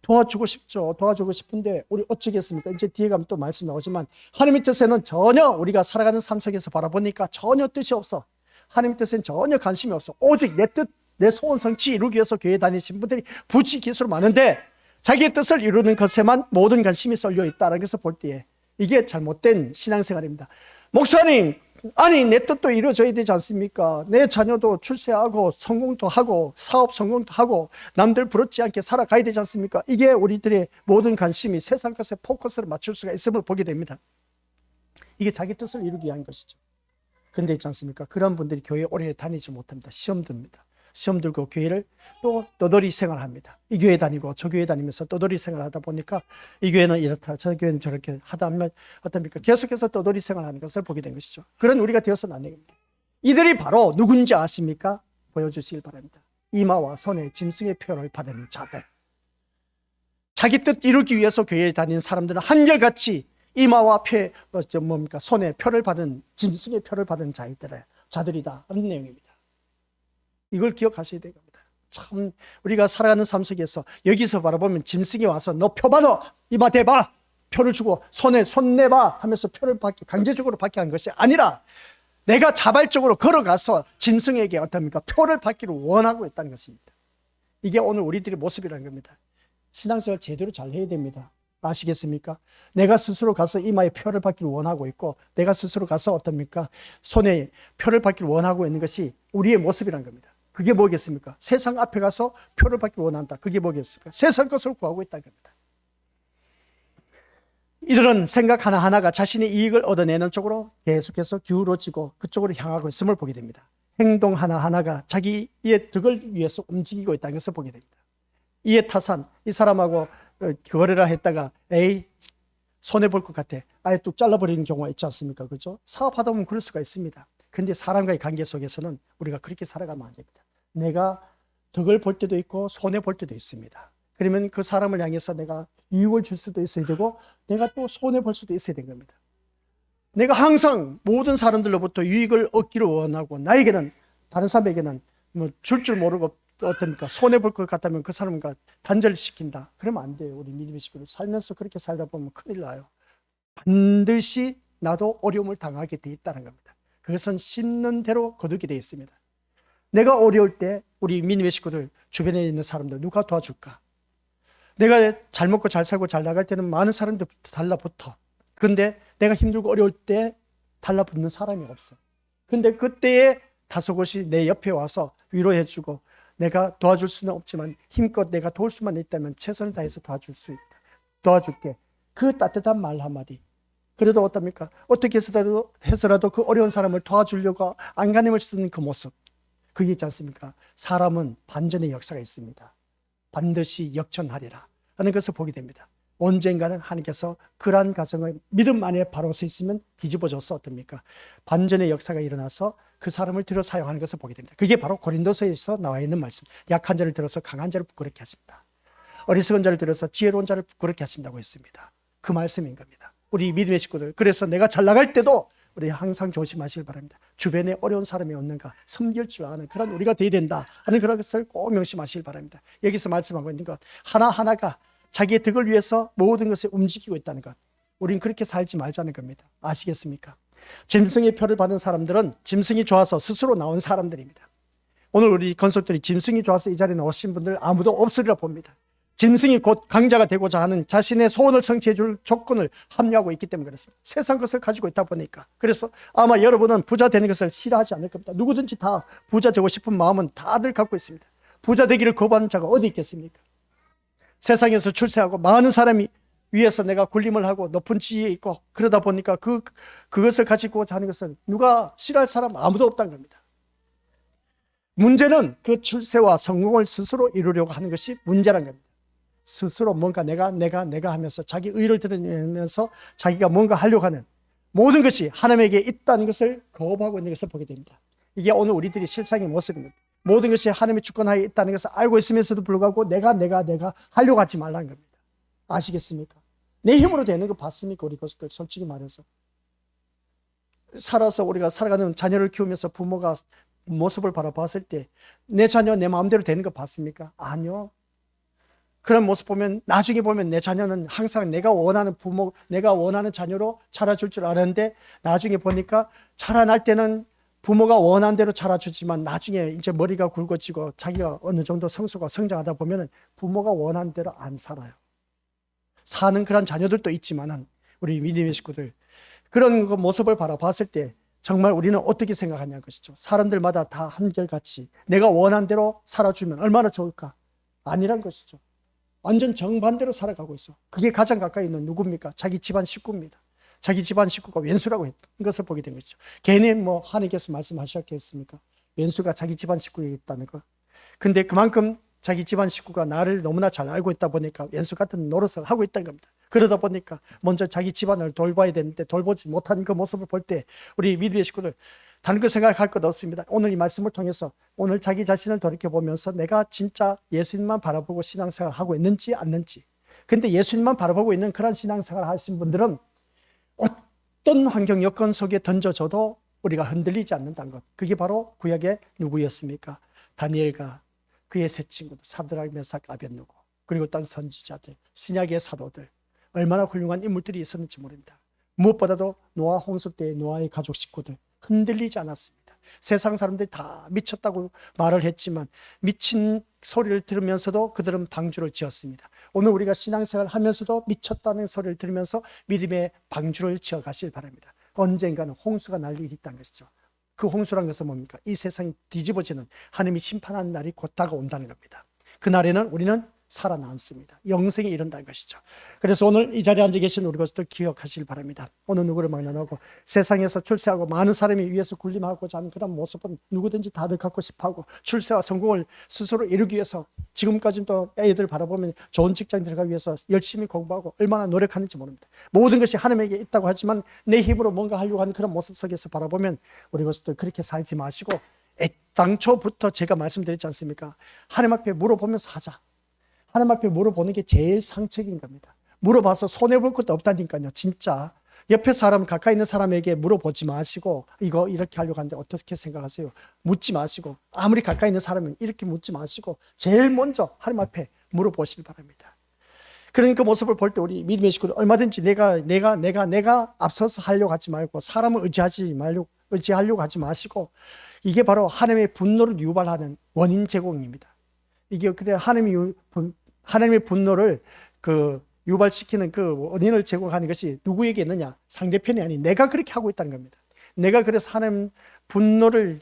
도와주고 싶죠. 도와주고 싶은데 우리 어쩌겠습니까? 이제 뒤에 가면 또 말씀 나오지만 하나님의 뜻에는 전혀 우리가 살아가는 삶 속에서 바라보니까 전혀 뜻이 없어. 하나님의 뜻에는 전혀 관심이 없어. 오직 내 뜻, 내 소원 성취 이루기 위해서 교회 다니신 분들이 부지기수로 많은데 자기의 뜻을 이루는 것에만 모든 관심이 쏠려 있다는 것을 볼 때에 이게 잘못된 신앙생활입니다. 목사님, 아니 내 뜻도 이루어져야 되지 않습니까? 내 자녀도 출세하고 성공도 하고 사업 성공도 하고 남들 부럽지 않게 살아가야 되지 않습니까? 이게 우리들의 모든 관심이 세상 것에 포커스를 맞출 수가 있음을 보게 됩니다. 이게 자기 뜻을 이루기 위한 것이죠. 근데 있지 않습니까? 그런 분들이 교회에 오래 다니지 못합니다. 시험 듭니다. 시험 들고 교회를 또 떠돌이 생활합니다. 이 교회 다니고 저 교회 다니면서 떠돌이 생활하다 보니까 이 교회는 이렇다 저 교회는 저렇게 하다 보면 어떻습니까? 계속해서 떠돌이 생활하는 것을 보게 된 것이죠. 그런 우리가 되어서는 안 됩니다. 이들이 바로 누군지 아십니까? 보여주시길 바랍니다. 이마와 손에 짐승의 표를 받은 자들. 자기 뜻 이루기 위해서 교회에 다니는 사람들은 한결같이 이마와 손에 표를 받은 짐승의 표를 받은 자들이다 하는 내용입니다. 이걸 기억하셔야 됩니다. 참 우리가 살아가는 삶 속에서 여기서 바라보면 짐승이 와서 너 표 받아, 이마 대봐, 표를 주고 손에 손 내봐 하면서 표를 받게 강제적으로 받게 한 것이 아니라 내가 자발적으로 걸어가서 짐승에게 어떻습니까? 표를 받기를 원하고 있다는 것입니다. 이게 오늘 우리들의 모습이라는 겁니다. 신앙생활 제대로 잘 해야 됩니다. 아시겠습니까? 내가 스스로 가서 이마에 표를 받기를 원하고 있고 내가 스스로 가서 어떻습니까? 손에 표를 받기를 원하고 있는 것이 우리의 모습이라는 겁니다. 그게 뭐겠습니까? 세상 앞에 가서 표를 받기를 원한다. 그게 뭐겠습니까? 세상 것을 구하고 있다는 겁니다. 이들은 생각 하나하나가 자신의 이익을 얻어내는 쪽으로 계속해서 기울어지고 그쪽으로 향하고 있음을 보게 됩니다. 행동 하나하나가 자기의 덕을 위해서 움직이고 있다는 것을 보게 됩니다. 이에 타산, 이 사람하고 거래를 했다가 에이 손해볼 것 같아 아예 뚝 잘라버리는 경우가 있지 않습니까? 그렇죠? 사업하다 보면 그럴 수가 있습니다. 근데 사람과의 관계 속에서는 우리가 그렇게 살아가면 안 됩니다. 내가 덕을 볼 때도 있고 손해볼 때도 있습니다. 그러면 그 사람을 향해서 내가 유익을 줄 수도 있어야 되고 내가 또 손해볼 수도 있어야 되는 겁니다. 내가 항상 모든 사람들로부터 유익을 얻기를 원하고 나에게는 다른 사람에게는 뭐 줄 모르고 어떻습니까? 손해볼 것 같다면 그 사람과 단절시킨다. 그러면 안 돼요. 우리 믿음의 식구들 살면서 그렇게 살다 보면 큰일 나요. 반드시 나도 어려움을 당하게 돼 있다는 겁니다. 그것은 심는 대로 거두게 되어 있습니다. 내가 어려울 때 우리 믿음의 식구들 주변에 있는 사람들 누가 도와줄까? 내가 잘 먹고 잘 살고 잘 나갈 때는 많은 사람들 달라붙어. 그런데 내가 힘들고 어려울 때 달라붙는 사람이 없어. 근데 그때에 다소곳이 내 옆에 와서 위로해주고 내가 도와줄 수는 없지만 힘껏 내가 도울 수만 있다면 최선을 다해서 도와줄 수 있다. 도와줄게. 그 따뜻한 말 한마디. 그래도 어떻습니까? 어떻게 해서라도 그 어려운 사람을 도와주려고 안간힘을 쓰는 그 모습. 그게 있지 않습니까? 사람은 반전의 역사가 있습니다. 반드시 역전하리라 하는 것을 보게 됩니다. 언젠가는 하나님께서 그러한 가정을 믿음 안에 바로 서 있으면 뒤집어져서 어떻습니까? 반전의 역사가 일어나서 그 사람을 들어 사용하는 것을 보게 됩니다. 그게 바로 고린도서에서 나와 있는 말씀. 약한 자를 들어서 강한 자를 부끄럽게 하신다. 어리석은 자를 들어서 지혜로운 자를 부끄럽게 하신다고 했습니다. 그 말씀인 겁니다. 우리 믿음의 식구들, 그래서 내가 잘 나갈 때도 우리 항상 조심하시길 바랍니다. 주변에 어려운 사람이 없는가 섬길 줄 아는 그런 우리가 되어야 된다 하는 그런 것을 꼭 명심하시길 바랍니다. 여기서 말씀하고 있는 것 하나하나가 자기의 덕을 위해서 모든 것을 움직이고 있다는 것. 우린 그렇게 살지 말자는 겁니다. 아시겠습니까? 짐승의 표를 받은 사람들은 짐승이 좋아서 스스로 나온 사람들입니다. 오늘 우리 건석들이 짐승이 좋아서 이 자리에 나오신 분들 아무도 없으리라 봅니다. 짐승이 곧 강자가 되고자 하는 자신의 소원을 성취해 줄 조건을 합류하고 있기 때문에 그렇습니다. 세상 것을 가지고 있다 보니까. 그래서 아마 여러분은 부자 되는 것을 싫어하지 않을 겁니다. 누구든지 다 부자 되고 싶은 마음은 다들 갖고 있습니다. 부자 되기를 거부하는 자가 어디 있겠습니까? 세상에서 출세하고 많은 사람이 위에서 내가 군림을 하고 높은 지위에 있고 그러다 보니까 그것을 가지고자 하는 것은 누가 싫어할 사람 아무도 없다는 겁니다. 문제는 그 출세와 성공을 스스로 이루려고 하는 것이 문제란 겁니다. 스스로 뭔가 내가 하면서 자기 의를 드러내면서 자기가 뭔가 하려고 하는 모든 것이 하나님에게 있다는 것을 거부하고 있는 것을 보게 됩니다. 이게 오늘 우리들이 실상의 모습입니다. 모든 것이 하나님의 주권하에 있다는 것을 알고 있으면서도 불구하고 내가 하려고 하지 말라는 겁니다. 아시겠습니까? 내 힘으로 되는 거 봤습니까? 우리 것들 솔직히 말해서 살아서 우리가 살아가는 자녀를 키우면서 부모가 모습을 바라봤을 때 내 자녀 내 마음대로 되는 거 봤습니까? 아니요. 그런 모습 보면 나중에 보면 내 자녀는 항상 내가 원하는 부모, 내가 원하는 자녀로 자라줄 줄 알았는데 나중에 보니까 자라날 때는 부모가 원한 대로 자라주지만 나중에 이제 머리가 굵어지고 자기가 어느 정도 성숙하고 성장하다 보면 부모가 원한 대로 안 살아요. 사는 그런 자녀들도 있지만은 우리 믿음의 식구들 그런 그 모습을 바라봤을 때 정말 우리는 어떻게 생각하냐는 것이죠. 사람들마다 다 한결같이 내가 원한 대로 살아주면 얼마나 좋을까? 아니란 것이죠. 완전 정반대로 살아가고 있어. 그게 가장 가까이 있는 누굽니까? 자기 집안 식구입니다. 자기 집안 식구가 왼수라고 했던 것을 보게 된 것이죠. 괜히 뭐 하나님께서 말씀하셨겠습니까? 왼수가 자기 집안 식구에 있다는 거. 근데 그만큼 자기 집안 식구가 나를 너무나 잘 알고 있다 보니까 왼수 같은 노릇을 하고 있다는 겁니다. 그러다 보니까 먼저 자기 집안을 돌봐야 되는데 돌보지 못한 그 모습을 볼 때 우리 믿음의 식구들 다른 거 생각할 것 없습니다. 오늘 이 말씀을 통해서 오늘 자기 자신을 돌이켜보면서 내가 진짜 예수님만 바라보고 신앙생활을 하고 있는지 않는지. 근데 예수님만 바라보고 있는 그런 신앙생활을 하신 분들은 어떤 환경 여건 속에 던져져도 우리가 흔들리지 않는다는 것. 그게 바로 구약의 누구였습니까? 다니엘과 그의 세 친구들 사드락 메삭 아벳느고 그리고 딴 선지자들 신약의 사도들 얼마나 훌륭한 인물들이 있었는지 모릅니다. 무엇보다도 노아 홍수 때의 노아의 가족 식구들 흔들리지 않았습니다. 세상 사람들이 다 미쳤다고 말을 했지만 미친 소리를 들으면서도 그들은 방주를 지었습니다. 오늘 우리가 신앙생활을 하면서도 미쳤다는 소리를 들으면서 믿음의 방주를 지어 가실 바랍니다. 언젠가는 홍수가 날 일이 있다는 것이죠. 그 홍수란 것은 뭡니까? 이 세상이 뒤집어지는 하나님이 심판하는 날이 곧 다가온다는 겁니다. 그날에는 우리는 살아남습니다. 영생에 이른다는 것이죠. 그래서 오늘 이 자리에 앉아 계신 우리 것들 기억하시길 바랍니다. 어느 누구를 막론하고 세상에서 출세하고 많은 사람이 위해서 군림하고자 하는 그런 모습은 누구든지 다들 갖고 싶어하고 출세와 성공을 스스로 이루기 위해서 지금까지도 애들 바라보면 좋은 직장 들어가기 위해서 열심히 공부하고 얼마나 노력하는지 모릅니다. 모든 것이 하나님에게 있다고 하지만 내 힘으로 뭔가 하려고 하는 그런 모습 속에서 바라보면 우리 것들 그렇게 살지 마시고 애당초부터 제가 말씀드렸지 않습니까? 하나님 앞에 물어보면서 하자. 하나님 앞에 물어보는 게 제일 상책인 겁니다. 물어봐서 손해볼 것도 없다니까요. 진짜 옆에 사람 가까이 있는 사람에게 물어보지 마시고 이거 이렇게 하려고 하는데 어떻게 생각하세요? 묻지 마시고 아무리 가까이 있는 사람은 이렇게 묻지 마시고 제일 먼저 하나님 앞에 물어보시기 바랍니다. 그런 그 모습을 볼 때 우리 믿음의 식구들 얼마든지 내가 앞서서 하려고 하지 말고 사람을 의지하려고 하지 마시고 이게 바로 하나님의 분노를 유발하는 원인 제공입니다. 이게 그래 하나님의 분노를 유발시키는 그 원인을 제공하는 것이 누구에게 있느냐? 상대편이 아닌 내가 그렇게 하고 있다는 겁니다. 내가 그래서 하나님 분노를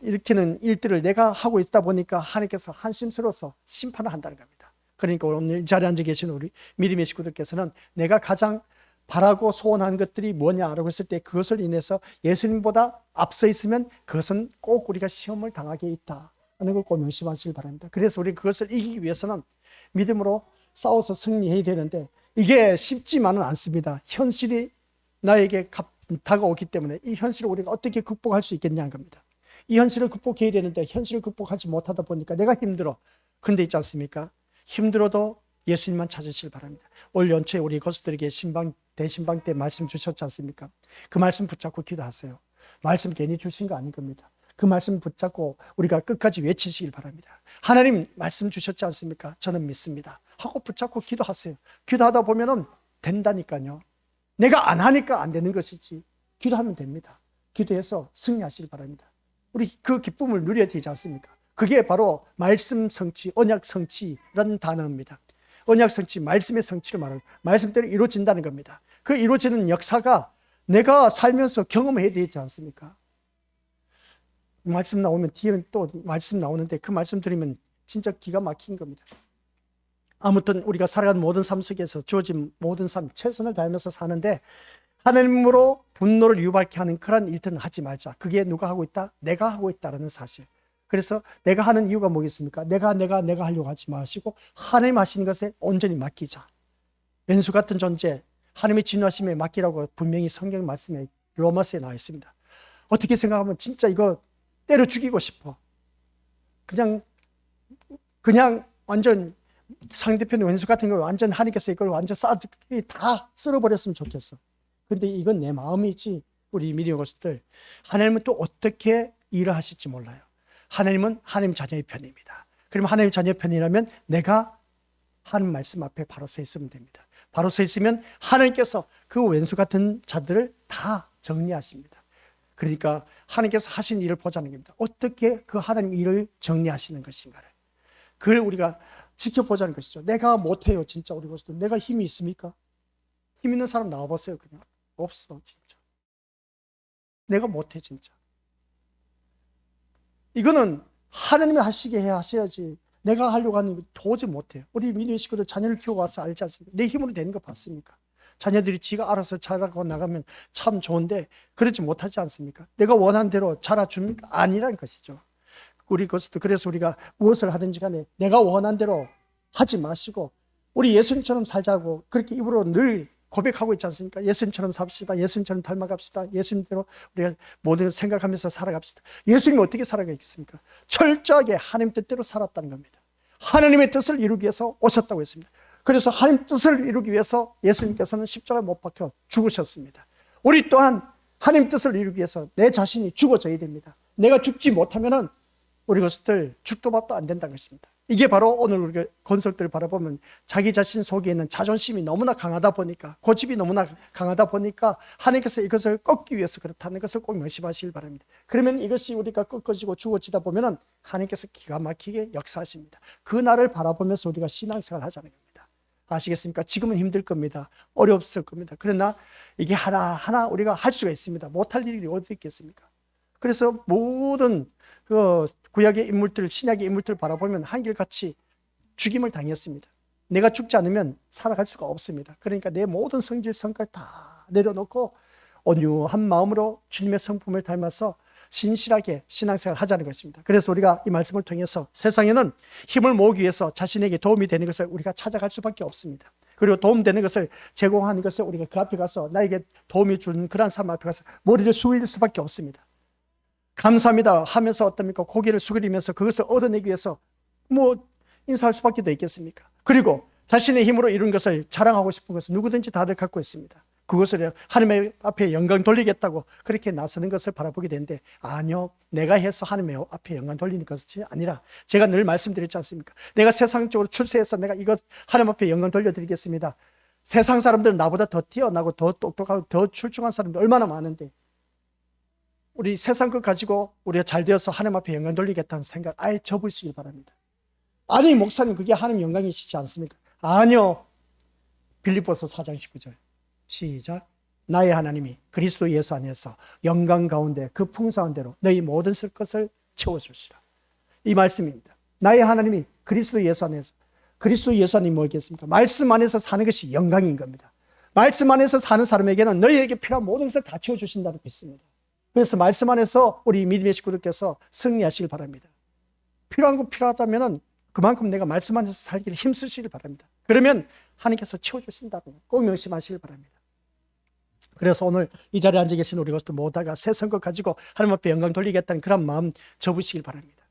일으키는 일들을 내가 하고 있다 보니까 하나님께서 한심스러워서 심판을 한다는 겁니다. 그러니까 오늘 이 자리에 앉아 계신 우리 믿음의 식구들께서는 내가 가장 바라고 소원한 것들이 뭐냐라고 했을 때 그것을 인해서 예수님보다 앞서 있으면 그것은 꼭 우리가 시험을 당하게 있다 하는 걸 꼭 명심하시길 바랍니다. 그래서 우리 그것을 이기기 위해서는 믿음으로 싸워서 승리해야 되는데 이게 쉽지만은 않습니다. 현실이 나에게 다가오기 때문에 이 현실을 우리가 어떻게 극복할 수 있겠냐는 겁니다. 이 현실을 극복해야 되는데 현실을 극복하지 못하다 보니까 내가 힘들어. 근데 있지 않습니까? 힘들어도 예수님만 찾으시길 바랍니다. 올 연초에 우리 거수들에게 대신방 때 말씀 주셨지 않습니까? 그 말씀 붙잡고 기도하세요. 말씀 괜히 주신 거 아닌 겁니다. 그 말씀 붙잡고 우리가 끝까지 외치시길 바랍니다. 하나님 말씀 주셨지 않습니까? 저는 믿습니다. 하고 붙잡고 기도하세요. 기도하다 보면은 된다니까요. 내가 안 하니까 안 되는 것이지. 기도하면 됩니다. 기도해서 승리하시길 바랍니다. 우리 그 기쁨을 누려야 되지 않습니까? 그게 바로 말씀 성취, 언약 성취라는 단어입니다. 언약 성취, 말씀의 성취를 말하는 말씀대로 이루어진다는 겁니다. 그 이루어지는 역사가 내가 살면서 경험해야 되지 않습니까? 말씀 나오면 뒤에 또 말씀 나오는데 그 말씀 들으면 진짜 기가 막힌 겁니다. 아무튼 우리가 살아가는 모든 삶 속에서 주어진 모든 삶 최선을 다하면서 사는데 하나님으로 분노를 유발케 하는 그런 일들은 하지 말자. 그게 누가 하고 있다? 내가 하고 있다라는 사실. 그래서 내가 하는 이유가 뭐겠습니까? 내가 하려고 하지 마시고 하나님 하시는 것에 온전히 맡기자. 왼수 같은 존재 하나님의 진노하심에 맡기라고 분명히 성경 말씀에 로마서에 나와 있습니다. 어떻게 생각하면 진짜 이거 때려 죽이고 싶어. 그냥 완전 상대편의 왼수 같은 거 완전 하나님께서 이걸 완전 다 쓸어버렸으면 좋겠어. 근데 이건 내 마음이지. 우리 믿음의 것들 하나님은 또 어떻게 일을 하실지 몰라요. 하나님은 하나님 자녀의 편입니다. 그러면 하나님 자녀의 편이라면 내가 하나님 말씀 앞에 바로 서 있으면 됩니다. 바로 서 있으면 하나님께서 그 왼수 같은 자들을 다 정리하십니다. 그러니까 하나님께서 하신 일을 보자는 겁니다. 어떻게 그 하나님 일을 정리하시는 것인가를. 그걸 우리가 지켜보자는 것이죠. 내가 못해요, 진짜. 우리 것도 내가 힘이 있습니까? 힘 있는 사람 나와보세요. 그냥 없어, 진짜. 내가 못해, 진짜. 이거는 하나님이 하시게 해 하셔야지. 내가 하려고 하는 거 도저히 못해요. 우리 믿음의 식구들 자녀를 키우고 와서 알지 않습니까? 내 힘으로 되는 거 봤습니까? 자녀들이 지가 알아서 자라고 나가면 참 좋은데 그러지 못하지 않습니까? 내가 원하는 대로 자라줍니까? 아니라는 것이죠. 우리 것도 그래서 우리가 무엇을 하든지 간에 내가 원하는 대로 하지 마시고 우리 예수님처럼 살자고 그렇게 입으로 늘 고백하고 있지 않습니까? 예수님처럼 삽시다. 예수님처럼 닮아갑시다. 예수님대로 우리가 모든 생각하면서 살아갑시다. 예수님이 어떻게 살아가겠습니까? 철저하게 하나님 뜻대로 살았다는 겁니다. 하나님의 뜻을 이루기 위해서 오셨다고 했습니다. 그래서 하나님 뜻을 이루기 위해서 예수님께서는 십자가에 못 박혀 죽으셨습니다. 우리 또한 하나님 뜻을 이루기 위해서 내 자신이 죽어져야 됩니다. 내가 죽지 못하면은 우리 것들 죽도 밥도 안 된다는 것입니다. 이게 바로 오늘 우리가 건설들을 바라보면 자기 자신 속에 있는 자존심이 너무나 강하다 보니까 고집이 너무나 강하다 보니까 하나님께서 이것을 꺾기 위해서 그렇다는 것을 꼭 명심하시길 바랍니다. 그러면 이것이 우리가 꺾어지고 죽어지다 보면은 하나님께서 기가 막히게 역사하십니다. 그 날을 바라보면서 우리가 신앙생활을 하자는 겁니다. 아시겠습니까? 지금은 힘들 겁니다. 어렵을 겁니다. 그러나 이게 하나하나 우리가 할 수가 있습니다. 못할 일이 어디 있겠습니까? 그래서 모든 그 구약의 인물들, 신약의 인물들을 바라보면 한결같이 죽임을 당했습니다. 내가 죽지 않으면 살아갈 수가 없습니다. 그러니까 내 모든 성질, 성깔 다 내려놓고 온유한 마음으로 주님의 성품을 닮아서 신실하게 신앙생활을 하자는 것입니다. 그래서 우리가 이 말씀을 통해서 세상에는 힘을 모으기 위해서 자신에게 도움이 되는 것을 우리가 찾아갈 수밖에 없습니다. 그리고 도움되는 것을 제공하는 것을 우리가 그 앞에 가서 나에게 도움이 주는 그런 사람 앞에 가서 머리를 숙일 수밖에 없습니다. 감사합니다 하면서 어떻습니까? 고개를 숙이면서 그것을 얻어내기 위해서 인사할 수밖에 더 있겠습니까? 그리고 자신의 힘으로 이룬 것을 자랑하고 싶은 것은 누구든지 다들 갖고 있습니다. 그것을 하나님의 앞에 영광 돌리겠다고 그렇게 나서는 것을 바라보게 되는데 아니요, 내가 해서 하나님의 앞에 영광 돌리는 것이 아니라 제가 늘 말씀드렸지 않습니까? 내가 세상적으로 출세해서 내가 이것 하나님 앞에 영광 돌려드리겠습니다. 세상 사람들은 나보다 더 뛰어나고 더 똑똑하고 더 출중한 사람들 얼마나 많은데 우리 세상 것 가지고 우리가 잘 되어서 하나님 앞에 영광 돌리겠다는 생각 아예 접으시길 바랍니다. 아니 목사님 그게 하나님 영광이시지 않습니까? 아니요. 빌립보서 4장 19절 시작. 나의 하나님이 그리스도 예수 안에서 영광 가운데 그 풍성한 대로 너희 모든 쓸 것을 채워주시라. 이 말씀입니다. 나의 하나님이 그리스도 예수 안에서 그리스도 예수 안이 뭐겠습니까? 말씀 안에서 사는 것이 영광인 겁니다. 말씀 안에서 사는 사람에게는 너희에게 필요한 모든 것을 다 채워주신다고 믿습니다. 그래서 말씀 안에서 우리 믿음의 식구들께서 승리하시길 바랍니다. 필요한 거 필요하다면 그만큼 내가 말씀 안에서 살기를 힘쓰시길 바랍니다. 그러면 하나님께서 채워주신다고 꼭 명심하시길 바랍니다. 그래서 오늘 이 자리에 앉아 계신 우리 것도 모두가 새 성것 가지고 하나님 앞에 영광 돌리겠다는 그런 마음 접으시길 바랍니다.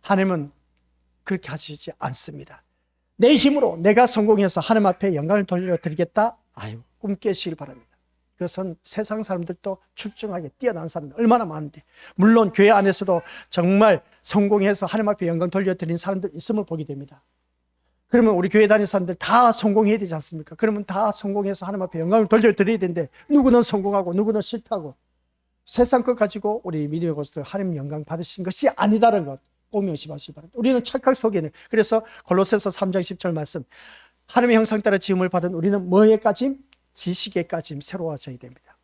하나님은 그렇게 하시지 않습니다. 내 힘으로 내가 성공해서 하나님 앞에 영광을 돌려드리겠다. 꿈 깨시길 바랍니다. 그것은 세상 사람들도 출중하게 뛰어난 사람들 얼마나 많은데 물론 교회 안에서도 정말 성공해서 하나님 앞에 영광 돌려드리는 사람들 있음을 보게 됩니다. 그러면 우리 교회 다니는 사람들 다 성공해야 되지 않습니까? 그러면 다 성공해서 하나님 앞에 영광을 돌려드려야 되는데 누구는 성공하고 누구는 실패하고 세상 것 가지고 우리 믿음의 것을 하나님 영광 받으신 것이 아니다라는 것 꼭 명심하시기 바랍니다. 우리는 착각 속에는 그래서 골로새서 3장 10절 말씀 하나님의 형상 따라 지음을 받은 우리는 뭐에까지? 지식에까지 새로워져야 됩니다.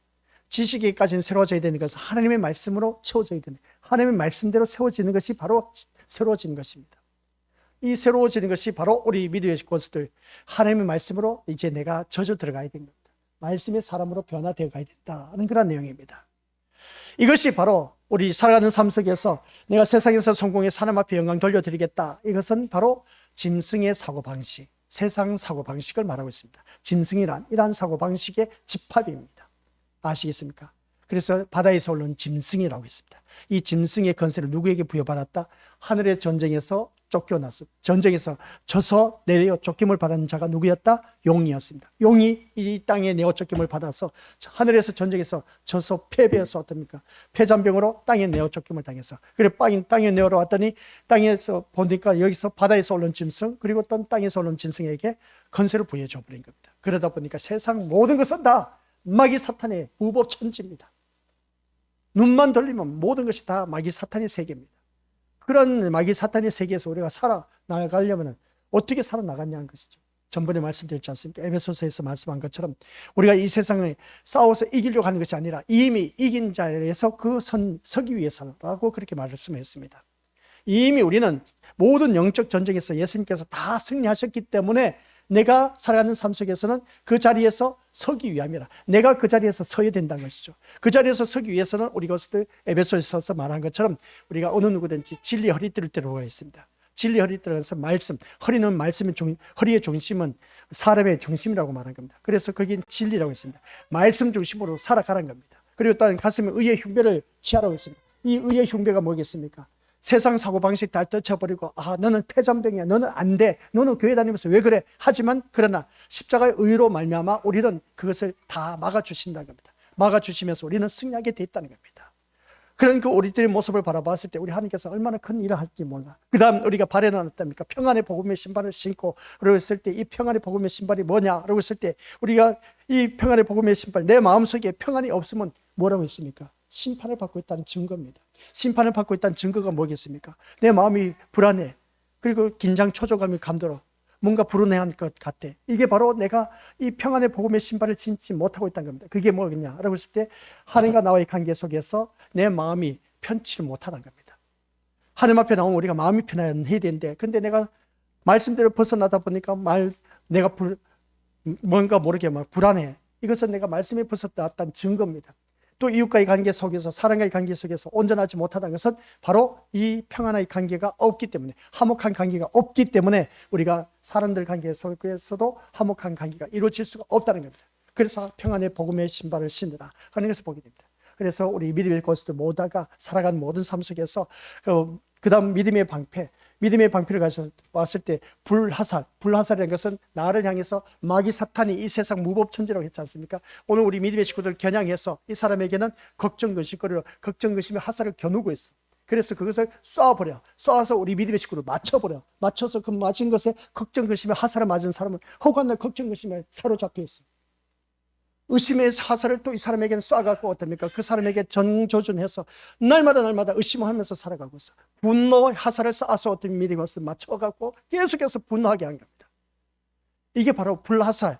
지식에까지 새로워져야 되는 것은 하나님의 말씀으로 채워져야 됩니다. 하나님의 말씀대로 세워지는 것이 바로 새로워지는 것입니다. 이 새로워지는 것이 바로 우리 믿음의 것들 하나님의 말씀으로 이제 내가 젖어 들어가야 됩니다. 말씀의 사람으로 변화되어 가야 된다는 그런 내용입니다. 이것이 바로 우리 살아가는 삶 속에서 내가 세상에서 성공해 하나님 앞에 영광 돌려드리겠다. 이것은 바로 짐승의 사고방식, 세상 사고방식을 말하고 있습니다. 짐승이란 이러한 사고방식의 집합입니다. 아시겠습니까? 그래서 바다에서 올라온 짐승이라고 했습니다. 이 짐승의 권세를 누구에게 부여받았다? 하늘의 전쟁에서 쫓겨났어. 전쟁에서 져서 내려 쫓김을 받은 자가 누구였다? 용이었습니다. 용이 이 땅에 내어 쫓김을 받아서 하늘에서 전쟁에서 져서 패배해서 어떻습니까? 패잔병으로 땅에 내어 쫓김을 당해서, 그래 땅에 내어러 왔더니 땅에서 보니까 여기서 바다에서 올라온 짐승, 그리고 어떤 땅에서 올라온 짐승에게 건세를 부여줘 버린 겁니다. 그러다 보니까 세상 모든 것은 다 마귀 사탄의 무법 천지입니다. 눈만 돌리면 모든 것이 다 마귀 사탄의 세계입니다. 그런 마귀 사탄의 세계에서 우리가 살아나가려면 어떻게 살아나갔냐는 것이죠. 전번에 말씀드렸지 않습니까? 에베소서에서 말씀한 것처럼 우리가 이 세상에 싸워서 이기려고 하는 것이 아니라 이미 이긴 자리에서 그 서기 위해서라고 그렇게 말씀했습니다. 이미 우리는 모든 영적 전쟁에서 예수님께서 다 승리하셨기 때문에 내가 살아가는 삶 속에서는 그 자리에서 서기 위함이라, 내가 그 자리에서 서야 된다는 것이죠. 그 자리에서 서기 위해서는 우리가 에베소서에서 말한 것처럼 우리가 어느 누구든지 진리 허리띠를 들어가 있습니다. 진리 허리띠에서 말씀, 허리의 중심은 사람의 중심이라고 말한 겁니다. 그래서 거긴 진리라고 했습니다. 말씀 중심으로 살아가는 겁니다. 그리고 또한 가슴에 의의 흉배를 취하라고 했습니다. 이 의의 흉배가 뭐겠습니까? 세상 사고방식 다 떨쳐버리고, 너는 폐잔병이야, 너는 안 돼, 너는 교회 다니면서 왜 그래? 하지만 그러나 십자가의 의로 말미암아 우리는 그것을 다 막아주신다는 겁니다. 막아주시면서 우리는 승리하게 돼 있다는 겁니다. 그러니까 우리들의 모습을 바라봤을 때 우리 하나님께서 얼마나 큰 일을 할지 몰라. 그 다음 우리가 발에 나눴답니까? 평안의 복음의 신발을 신고, 그러고 있을 때 이 평안의 복음의 신발이 뭐냐? 그러고 있을 때 우리가 이 평안의 복음의 신발, 내 마음속에 평안이 없으면 뭐라고 했습니까? 심판을 받고 있다는 증거입니다. 심판을 받고 있다는 증거가 뭐겠습니까? 내 마음이 불안해. 그리고 긴장, 초조감이 감돌아. 뭔가 불운해한 것 같아. 이게 바로 내가 이 평안의 복음의 신발을 신지 못하고 있다는 겁니다. 그게 뭐겠냐? 라고 했을 때 하나님과 나와의 관계 속에서 내 마음이 편치를 못하다는 겁니다. 하나님 앞에 나오면 우리가 마음이 편해야 되는데, 근데 내가 말씀대로 벗어나다 보니까 내가 뭔가 모르게 불안해. 이것은 내가 말씀에 벗어났다는 증거입니다. 또 이웃과의 관계 속에서, 사람과의 관계 속에서 온전하지 못하다는 것은 바로 이 평안의 관계가 없기 때문에, 화목한 관계가 없기 때문에 우리가 사람들 관계 속에서도 화목한 관계가 이루어질 수가 없다는 겁니다. 그래서 평안의 복음의 신발을 신으라 하는 것을 보게 됩니다. 그래서 우리 믿음의 고수들 모두가 살아가는 모든 삶 속에서 그 다음 믿음의 방패를 가져왔을 때 불화살이라는 것은 나를 향해서 마귀 사탄이 이 세상 무법천지라고 했지 않습니까? 오늘 우리 믿음의 식구들 겨냥해서 이 사람에게는 걱정근심거리로 걱정근심의 화살을 겨누고 있어. 그래서 그것을 쏴서 우리 믿음의 식구를 맞춰서 그 맞은 것에 걱정근심의 화살을 맞은 사람은 허구한 걱정근심에 사로잡혀 있어. 의심의 화살을 또 이 사람에게는 쏴갖고 어떻습니까? 그 사람에게 전조준해서 날마다 의심하면서 살아가고 있어. 분노의 화살을 쏴서 어떤 미리 것을 맞춰갖고 계속해서 분노하게 한 겁니다. 이게 바로 불화살.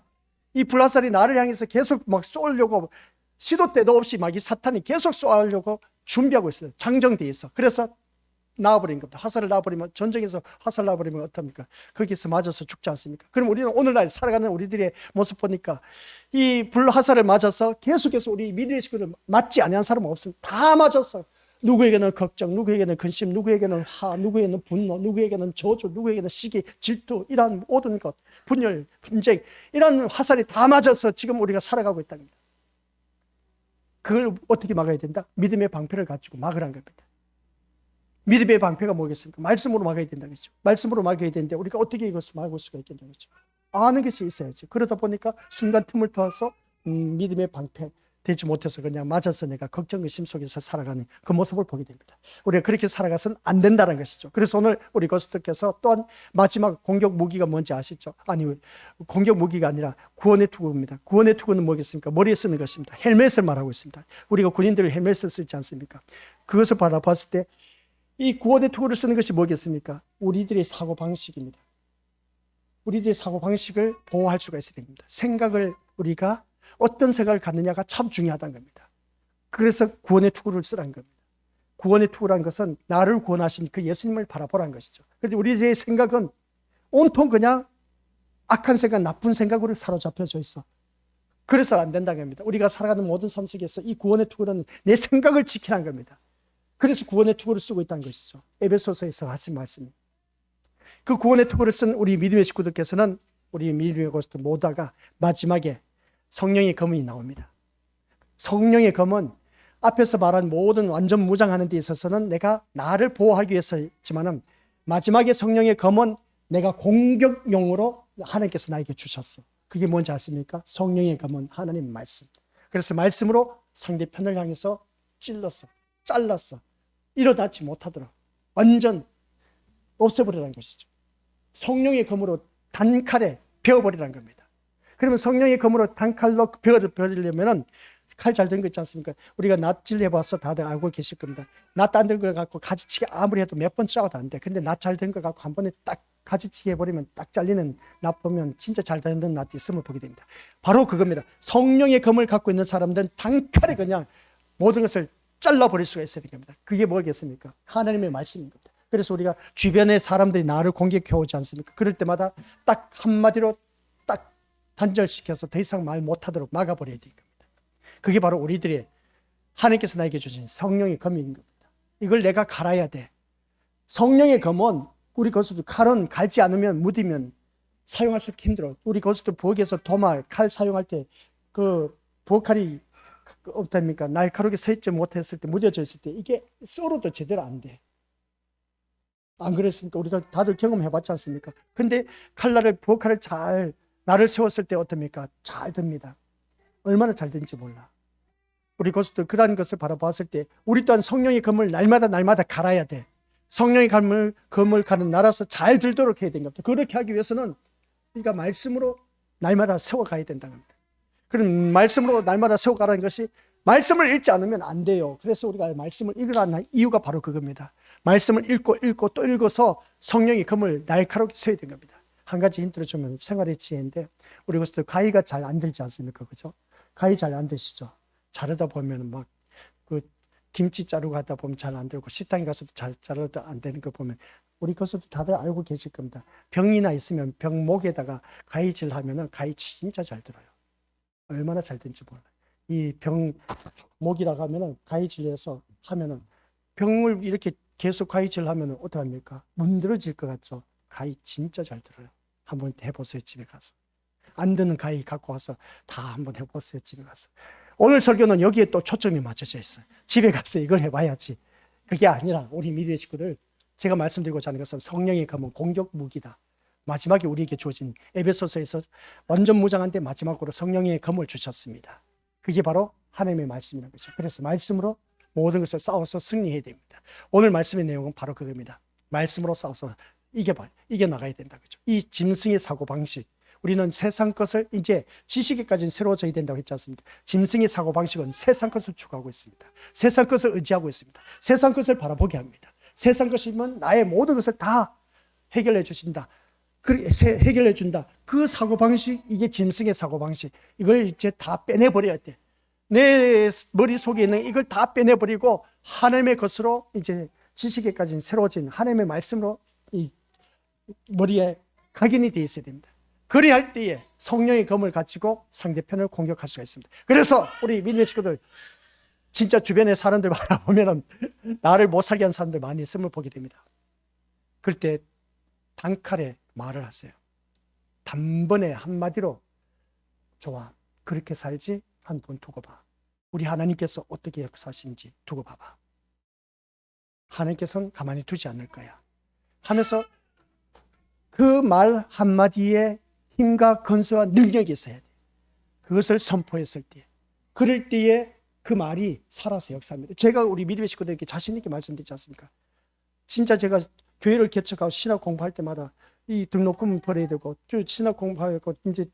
이 불화살이 나를 향해서 계속 막 쏘려고, 시도 때도 없이 마귀 사탄이 계속 쏘려고 준비하고 있어요. 장정되어 있어. 그래서 놔버린 겁니다. 화살을 놔버리면, 전쟁에서 화살 놔버리면 어떡합니까? 거기서 맞아서 죽지 않습니까? 그럼 우리는 오늘날 살아가는 우리들의 모습 보니까 이 불화살을 맞아서 계속해서 우리 믿음의 식구를 맞지 아니한 사람은 없습니다. 다 맞았어요. 누구에게는 걱정, 누구에게는 근심, 누구에게는 누구에게는 분노, 누구에게는 저주, 누구에게는 시기, 질투, 이러한 모든 것, 분열, 분쟁, 이런 화살이 다 맞아서 지금 우리가 살아가고 있다는 겁니다. 그걸 어떻게 막아야 된다? 믿음의 방패를 가지고 막으라는 겁니다. 믿음의 방패가 뭐겠습니까? 말씀으로 막아야 된다는 거죠. 말씀으로 막아야 되는데 우리가 어떻게 이것을 막을 수가 있겠냐는 거죠. 아는 것이 있어야지. 그러다 보니까 순간 틈을 타서 믿음의 방패 되지 못해서 그냥 맞아서 내가 걱정, 의심 속에서 살아가는 그 모습을 보게 됩니다. 우리가 그렇게 살아가서는 안 된다는 것이죠. 그래서 오늘 우리 고스트께서 또한 마지막 공격 무기가 뭔지 아시죠? 아니, 공격 무기가 아니라 구원의 투구입니다. 구원의 투구는 뭐겠습니까? 머리에 쓰는 것입니다. 헬멧을 말하고 있습니다. 우리가 군인들 헬멧을 쓰지 않습니까? 그것을 바라봤을 때 이 구원의 투구를 쓰는 것이 뭐겠습니까? 우리들의 사고방식입니다. 우리들의 사고방식을 보호할 수가 있어야 됩니다. 우리가 어떤 생각을 갖느냐가 참 중요하다는 겁니다. 그래서 구원의 투구를 쓰라는 겁니다. 구원의 투구라는 것은 나를 구원하신 그 예수님을 바라보라는 것이죠. 그런데 우리의 생각은 온통 그냥 악한 생각, 나쁜 생각으로 사로잡혀져 있어. 그래서 안 된다는 겁니다. 우리가 살아가는 모든 삶 속에서 이 구원의 투구는 내 생각을 지키라는 겁니다. 그래서 구원의 투구를 쓰고 있다는 것이죠. 에베소서에서 하신 말씀입니다. 그 구원의 투구를 쓴 우리 믿음의 식구들께서는, 우리 믿음의 고스트 모두가 마지막에 성령의 검이 나옵니다. 성령의 검은 앞에서 말한 모든 완전 무장하는 데 있어서는 내가 나를 보호하기 위해서지만은 마지막에 성령의 검은 내가 공격용으로 하나님께서 나에게 주셨어. 그게 뭔지 아십니까? 성령의 검은 하나님 말씀. 그래서 말씀으로 상대편을 향해서 찔렀어. 잘랐어. 일어나지 못하도록 완전 없애버리라는 것이죠. 성령의 검으로 단칼에 베어버리라는 겁니다. 그러면 성령의 검으로 단칼로 베어버리려면 칼 잘 된 거 있지 않습니까? 우리가 낫질 해봐서 다들 알고 계실 겁니다. 낫 안 된 걸 갖고 가지치기 아무리 해도 몇 번 짜도 안 돼. 근데 낫 잘 된 거 갖고 한 번에 딱 가지치기 해버리면 딱 잘리는 낫 보면 진짜 잘 되는 낫이 있음을 보게 됩니다. 바로 그겁니다. 성령의 검을 갖고 있는 사람들은 단칼에 그냥 모든 것을 잘라버릴 수가 있어야 됩니다. 그게 뭐겠습니까? 하나님의 말씀인 겁니다. 그래서 우리가 주변의 사람들이 나를 공격해 오지 않습니까? 그럴 때마다 딱 한마디로 딱 단절시켜서 더 이상 말 못하도록 막아버려야 되는 겁니다. 그게 바로 우리들의 하나님께서 나에게 주신 성령의 검인 겁니다. 이걸 내가 갈아야 돼. 성령의 검은 우리 거수도 칼은 갈지 않으면 묻으면 사용할 수 힘들어. 우리 거수도 부엌에서 도마 칼 사용할 때 그 부엌칼이 어떻습니까? 날카롭게 서 있지 못했을 때 무뎌져 있을 때 이게 썰어도 제대로 안 돼. 안 그랬습니까? 우리가 다들 경험해봤지 않습니까? 근데 칼날을 부엌칼을 잘 날을 세웠을 때 어떻습니까? 잘 됩니다. 얼마나 잘 된지 몰라. 우리 고수들 그러한 것을 바라봤을 때 우리 또한 성령의 검을 날마다 갈아야 돼. 성령의 검을 가는 날아서 잘 들도록 해야 되는 겁니다. 그렇게 하기 위해서는 우리가 말씀으로 날마다 세워가야 된다는 겁니다. 그럼 말씀으로 날마다 세워가라는 것이 말씀을 읽지 않으면 안 돼요. 그래서 우리가 말씀을 읽으라는 이유가 바로 그겁니다. 말씀을 읽고 또 읽어서 성령의 검을 날카롭게 세워야 되는 겁니다. 한 가지 힌트를 주면 생활의 지혜인데 우리 고수들 가위가 잘 안 들지 않습니까? 그죠? 가위 잘 안 드시죠? 자르다 보면 막 그 김치 자르고 하다 보면 잘 안 들고 식당에 가서도 잘 자르다 안 되는 거 보면 우리 것도 다들 알고 계실 겁니다. 병이나 있으면 병 목에다가 가위질 하면은 가위 진짜 잘 들어요. 얼마나 잘 된지 몰라요. 이 병 목이라고 하면은 가위질해서 하면은 병을 이렇게 계속 가위질 하면은 어떡합니까? 문드러질 것 같죠? 가위 진짜 잘 들어요. 한번 해보세요, 집에 가서. 안 드는 가위 갖고 와서 다 한번 해보세요, 집에 가서. 오늘 설교는 여기에 또 초점이 맞춰져 있어요. 집에 가서 이걸 해봐야지. 그게 아니라 우리 미래의 식구들, 제가 말씀드리고자 하는 것은 성령의 검은 공격 무기다. 마지막에 우리에게 주어진 에베소서에서 완전 무장한데 마지막으로 성령의 검을 주셨습니다. 그게 바로 하나님의 말씀이라는 거죠. 그래서 말씀으로 모든 것을 싸워서 승리해야 됩니다. 오늘 말씀의 내용은 바로 그겁니다. 말씀으로 싸워서 이겨나가야 된다. 그죠? 이 짐승의 사고방식, 우리는 세상 것을 이제 지식에까지는 새로워져야 된다고 했지 않습니까? 짐승의 사고방식은 세상 것을 추구하고 있습니다. 세상 것을 의지하고 있습니다. 세상 것을 바라보게 합니다. 세상 것이면 나의 모든 것을 다 해결해 주신다. 해결해 준다. 그 사고방식, 이게 짐승의 사고방식. 이걸 이제 다 빼내버려야 돼. 내 머릿속에 있는 이걸 다 빼내버리고 하나님의 것으로 이제 지식에까지는 새로워진 하나님의 말씀으로 이 머리에 각인이 되어 있어야 됩니다. 그래야 할 때에 성령의 검을 가지고 상대편을 공격할 수가 있습니다. 그래서 우리 믿는 식구들 진짜 주변의 사람들 바라보면 나를 못 살게 한 사람들 많이 있음을 보게 됩니다. 그럴 때 단칼에 말을 하세요. 단번에 한마디로 좋아, 그렇게 살지? 한 번 두고 봐. 우리 하나님께서 어떻게 역사하시는지 두고 봐봐. 하나님께서는 가만히 두지 않을 거야 하면서 그 말 한마디에 힘과 건수와 능력이 있어야 돼. 그것을 선포했을 때, 그럴 때에 그 말이 살아서 역사합니다. 제가 우리 믿음의 식구들에게 자신 있게 말씀드리지 않습니까? 진짜 제가 교회를 개척하고 신학 공부할 때마다 이 등록금 벌어야 되고 신학 공부하고 이제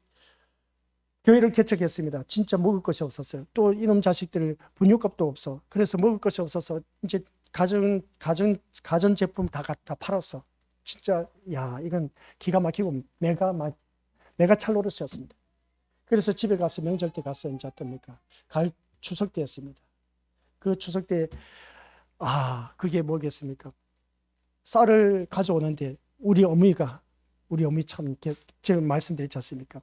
교회를 개척했습니다. 진짜 먹을 것이 없었어요. 또 이놈 자식들 분유값도 없어. 그래서 먹을 것이 없어서 이제 가전 제품 다 갖다 팔았어. 진짜 야, 이건 기가 막히고 내가 찰노릇이었습니다. 그래서 집에 가서 명절 때 가서 이제 어떻습니까? 추석 때였습니다. 그 추석 때 그게 뭐겠습니까? 쌀을 가져오는데 우리 어머니 참 제가 말씀드렸지 않습니까?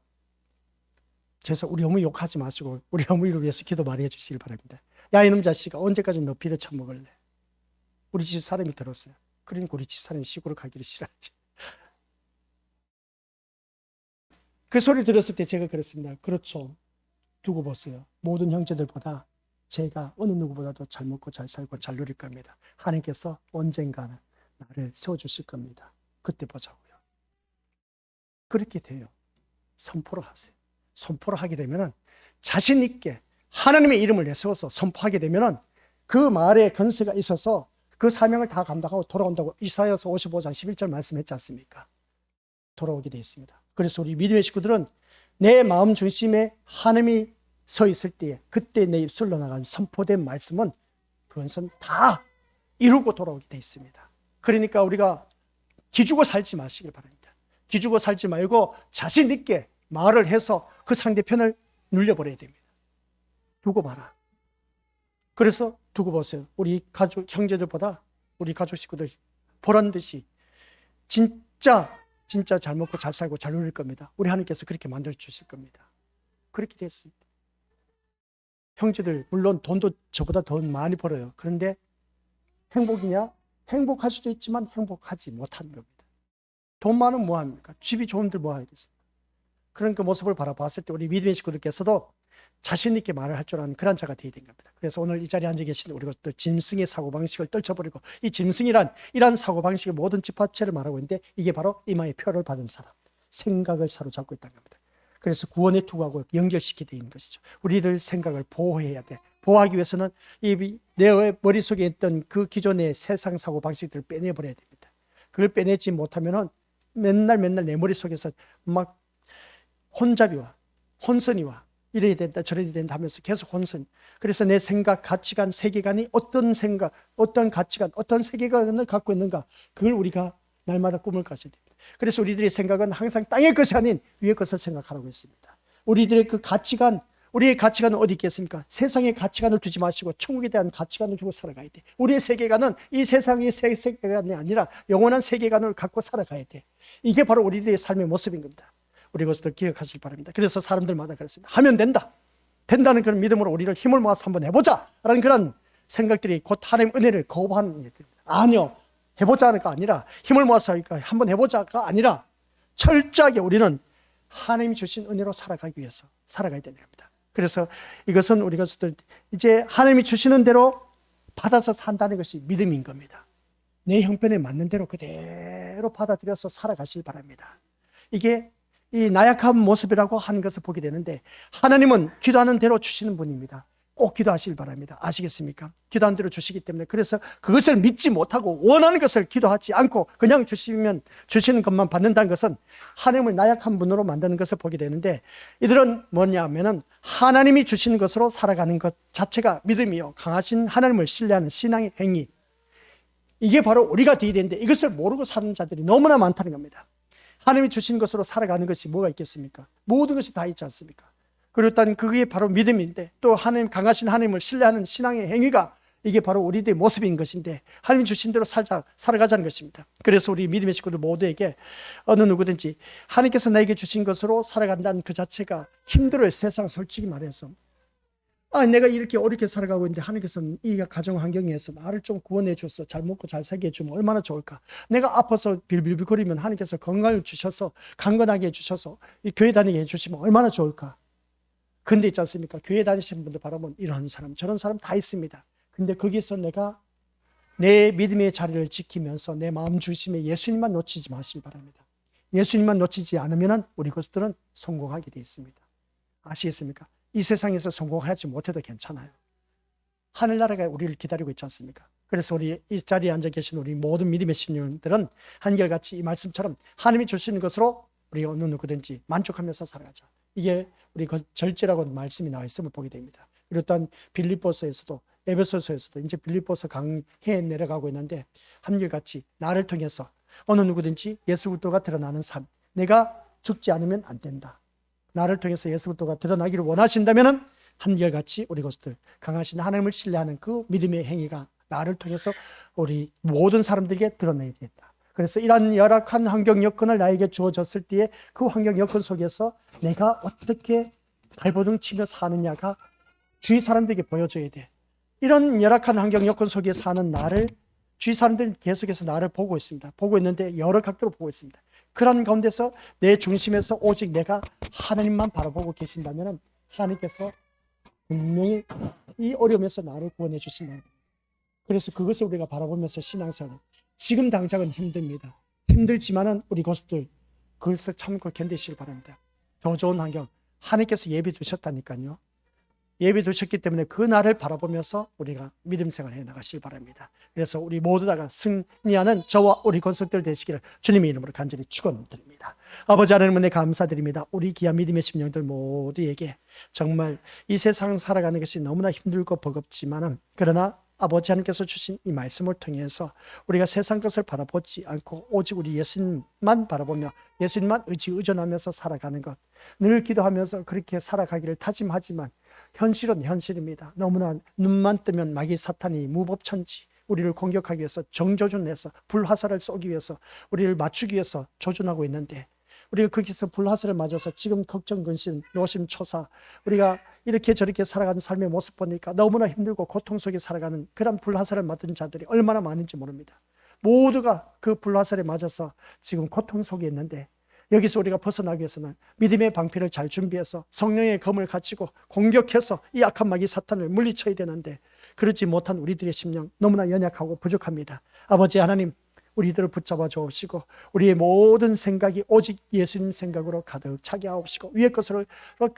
그래서 우리 어머니 욕하지 마시고 우리 어머니를 위해서 기도 많이 해주시길 바랍니다. 야, 이놈 자식아, 언제까지 너 피를 처먹을래? 우리 집 사람이 들었어요. 그러니까 우리 집 사람이 시골을 가기를 싫어하지. 그 소리 들었을 때 제가 그랬습니다. 그렇죠. 두고 보세요. 모든 형제들보다 제가 어느 누구보다도 잘 먹고 잘 살고 잘 누릴 겁니다. 하나님께서 언젠가는 나를 세워주실 겁니다. 그때 보자고요. 그렇게 돼요. 선포를 하세요. 선포를 하게 되면은 자신 있게 하나님의 이름을 내세워서 선포하게 되면은 그 말에 건세가 있어서 그 사명을 다 감당하고 돌아온다고 이사야서 55장 11절 말씀했지 않습니까? 돌아오게 되어 있습니다. 그래서 우리 믿음의 식구들은 내 마음 중심에 하나님이 서 있을 때에 그때 내 입술로 나간 선포된 말씀은 그것은 다 이루고 돌아오게 되어 있습니다. 그러니까 우리가 기죽어 살지 마시길 바랍니다. 기죽어 살지 말고 자신 있게 말을 해서 그 상대편을 눌려버려야 됩니다. 두고 봐라. 그래서 두고 보세요. 우리 가족 형제들보다 우리 가족 식구들 보란 듯이 진짜 잘 먹고 잘 살고 잘 누릴 겁니다. 우리 하나님께서 그렇게 만들어 주실 겁니다. 그렇게 됐습니다. 형제들 물론 돈도 저보다 더 많이 벌어요. 그런데 행복이냐? 행복할 수도 있지만 행복하지 못하는 겁니다. 돈 많으면 뭐합니까? 집이 좋은데 뭐 하겠습니까? 그런 그 모습을 바라봤을 때 우리 믿음의 식구들께서도 자신 있게 말을 할 줄 아는 그런 자가 되어야 된 겁니다. 그래서 오늘 이 자리에 앉아 계신 우리가 또 짐승의 사고방식을 떨쳐버리고 이 짐승이란 이런 사고방식의 모든 집합체를 말하고 있는데 이게 바로 이마의 표를 받은 사람, 생각을 사로잡고 있다는 겁니다. 그래서 구원의 투구하고 연결시키게 되는 것이죠. 우리들 생각을 보호해야 돼. 보호하기 위해서는 내 머릿속에 있던 그 기존의 세상 사고방식들을 빼내버려야 됩니다. 그걸 빼내지 못하면은 맨날 내 머릿속에서 막 혼잡이와 혼선이와 이래야 된다 저래야 된다 하면서 계속 혼선. 그래서 내 생각, 가치관, 세계관이 어떤 생각, 어떤 가치관, 어떤 세계관을 갖고 있는가 그걸 우리가 날마다 꿈을 가져야 됩니다. 그래서 우리들의 생각은 항상 땅의 것이 아닌 위의 것을 생각하라고 했습니다. 우리들의 그 가치관, 우리의 가치관은 어디 있겠습니까? 세상의 가치관을 두지 마시고 천국에 대한 가치관을 두고 살아가야 돼. 우리의 세계관은 이 세상의 세계관이 아니라 영원한 세계관을 갖고 살아가야 돼. 이게 바로 우리들의 삶의 모습인 겁니다. 우리 것을 기억하시길 바랍니다. 그래서 사람들마다 그랬습니다. 하면 된다. 된다는 그런 믿음으로 우리를 힘을 모아서 한번 해보자 라는 그런 생각들이 곧 하나님 은혜를 거부하는 일입니다. 아니요. 해보자가 아니라 힘을 모아서 한번 해보자가 아니라 철저하게 우리는 하나님이 주신 은혜로 살아가기 위해서 살아가야 되는 겁니다. 그래서 이것은 우리가 이제 하나님이 주시는 대로 받아서 산다는 것이 믿음인 겁니다. 내 형편에 맞는 대로 그대로 받아들여서 살아가시기 바랍니다. 이게 이 나약한 모습이라고 하는 것을 보게 되는데 하나님은 기도하는 대로 주시는 분입니다. 꼭 기도하시길 바랍니다. 아시겠습니까? 기도하는 대로 주시기 때문에 그래서 그것을 믿지 못하고 원하는 것을 기도하지 않고 그냥 주시는 것만 받는다는 것은 하나님을 나약한 분으로 만드는 것을 보게 되는데 이들은 뭐냐 하면은 하나님이 주시는 것으로 살아가는 것 자체가 믿음이요. 강하신 하나님을 신뢰하는 신앙의 행위. 이게 바로 우리가 되어야 되는데 이것을 모르고 사는 자들이 너무나 많다는 겁니다. 하나님이 주신 것으로 살아가는 것이 뭐가 있겠습니까? 모든 것이 다 있지 않습니까? 그리고 일단 그게 바로 믿음인데 또 하나님 강하신 하나님을 신뢰하는 신앙의 행위가 이게 바로 우리들의 모습인 것인데 하나님이 주신 대로 살아가자는 것입니다. 그래서 우리 믿음의 식구들 모두에게 어느 누구든지 하나님께서 나에게 주신 것으로 살아간다는 그 자체가 힘들어요. 세상 솔직히 말해서. 내가 이렇게 어렵게 살아가고 있는데 하나님께서는 이 가정 환경에서 나를 좀 구원해 줘서 잘 먹고 잘 살게 해주면 얼마나 좋을까. 내가 아파서 빌빌거리면 하나님께서 건강을 주셔서 강건하게 해주셔서 이 교회 다니게 해주시면 얼마나 좋을까. 근데 있지 않습니까? 교회 다니시는 분들 바라보면 이런 사람 저런 사람 다 있습니다. 근데 거기서 내가 내 믿음의 자리를 지키면서 내 마음 중심에 예수님만 놓치지 마시기 바랍니다. 예수님만 놓치지 않으면 우리 것들은 성공하게 되어 있습니다. 아시겠습니까? 이 세상에서 성공하지 못해도 괜찮아요. 하늘나라가 우리를 기다리고 있지 않습니까? 그래서 우리 이 자리에 앉아 계신 우리 모든 믿음의 신령들은 한결같이 이 말씀처럼 하나님이 주시는 것으로 우리 어느 누구든지 만족하면서 살아가자. 이게 우리 절제라고 말씀이 나와 있음을 보게 됩니다. 그리고 또한 빌립보서에서도 에베소서에서도 이제 빌립보서 강해에 내려가고 있는데 한결같이 나를 통해서 어느 누구든지 예수 그리스도가 드러나는 삶, 내가 죽지 않으면 안 된다. 나를 통해서 예수 그리스도가 드러나기를 원하신다면 한결같이 우리 것들 강하신 하나님을 신뢰하는 그 믿음의 행위가 나를 통해서 우리 모든 사람들에게 드러내야 된다. 그래서 이러한 열악한 환경 여건을 나에게 주어졌을 때에 그 환경 여건 속에서 내가 어떻게 발버둥 치며 사느냐가 주위 사람들에게 보여줘야 돼. 이런 열악한 환경 여건 속에 사는 나를 주위 사람들은 계속해서 나를 보고 있습니다. 보고 있는데 여러 각도로 보고 있습니다. 그런 가운데서 내 중심에서 오직 내가 하나님만 바라보고 계신다면 하나님께서 분명히 이 어려움에서 나를 구원해 주신다. 그래서 그것을 우리가 바라보면서 신앙생활 지금 당장은 힘듭니다. 힘들지만은 우리 고수들 그것을 참고 견디시길 바랍니다. 더 좋은 환경 하나님께서 예비 두셨다니까요. 예비 두셨기 때문에 그 날을 바라보면서 우리가 믿음 생활을 해 나가시기 바랍니다. 그래서 우리 모두 다가 승리하는 저와 우리 권속들 되시기를 주님의 이름으로 간절히 축원드립니다. 아버지 하나님 은혜 감사드립니다. 우리 귀한 믿음의 심령들 모두에게 정말 이 세상 살아가는 것이 너무나 힘들고 버겁지만은 그러나 아버지 하나님께서 주신 이 말씀을 통해서 우리가 세상 것을 바라보지 않고 오직 우리 예수님만 바라보며 예수님만 의존하면서 살아가는 것, 늘 기도하면서 그렇게 살아가기를 다짐하지만 현실은 현실입니다. 너무나 눈만 뜨면 마귀 사탄이 무법천지 우리를 공격하기 위해서 정조준 내서 불화살을 쏘기 위해서 우리를 맞추기 위해서 조준하고 있는데 우리가 거기서 불화살을 맞아서 지금 걱정, 근심, 노심초사 우리가 이렇게 저렇게 살아가는 삶의 모습 보니까 너무나 힘들고 고통 속에 살아가는 그런 불화살을 맞은 자들이 얼마나 많은지 모릅니다. 모두가 그 불화살에 맞아서 지금 고통 속에 있는데 여기서 우리가 벗어나기 위해서는 믿음의 방패를 잘 준비해서 성령의 검을 갖추고 공격해서 이 악한 마귀 사탄을 물리쳐야 되는데 그렇지 못한 우리들의 심령 너무나 연약하고 부족합니다. 아버지 하나님 우리들을 붙잡아 주옵시고 우리의 모든 생각이 오직 예수님 생각으로 가득 차게 하옵시고 위의 것으로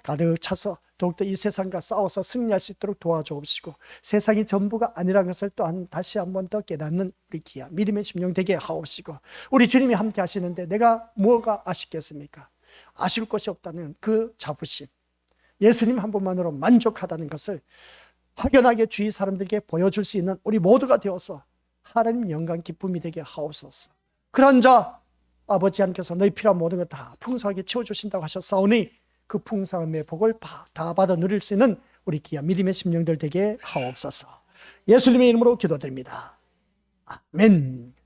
가득 차서 더욱더 이 세상과 싸워서 승리할 수 있도록 도와주옵시고 세상이 전부가 아니라는 것을 또한 다시 한 번 더 깨닫는 우리 귀한 믿음의 심령 되게 하옵시고 우리 주님이 함께 하시는데 내가 뭐가 아쉽겠습니까? 아쉬울 것이 없다는 그 자부심, 예수님 한 분만으로 만족하다는 것을 확연하게 주위 사람들에게 보여줄 수 있는 우리 모두가 되어서 하나님 영광 기쁨이 되게 하옵소서. 그런 자 아버지 하나님께서 너희 필요한 모든 것 다 풍성하게 채워주신다고 하셨사오니 그 풍성함의 복을 다 받아 누릴 수 있는 우리 귀한 믿음의 심령들 되게 하옵소서. 예수님의 이름으로 기도드립니다. 아멘.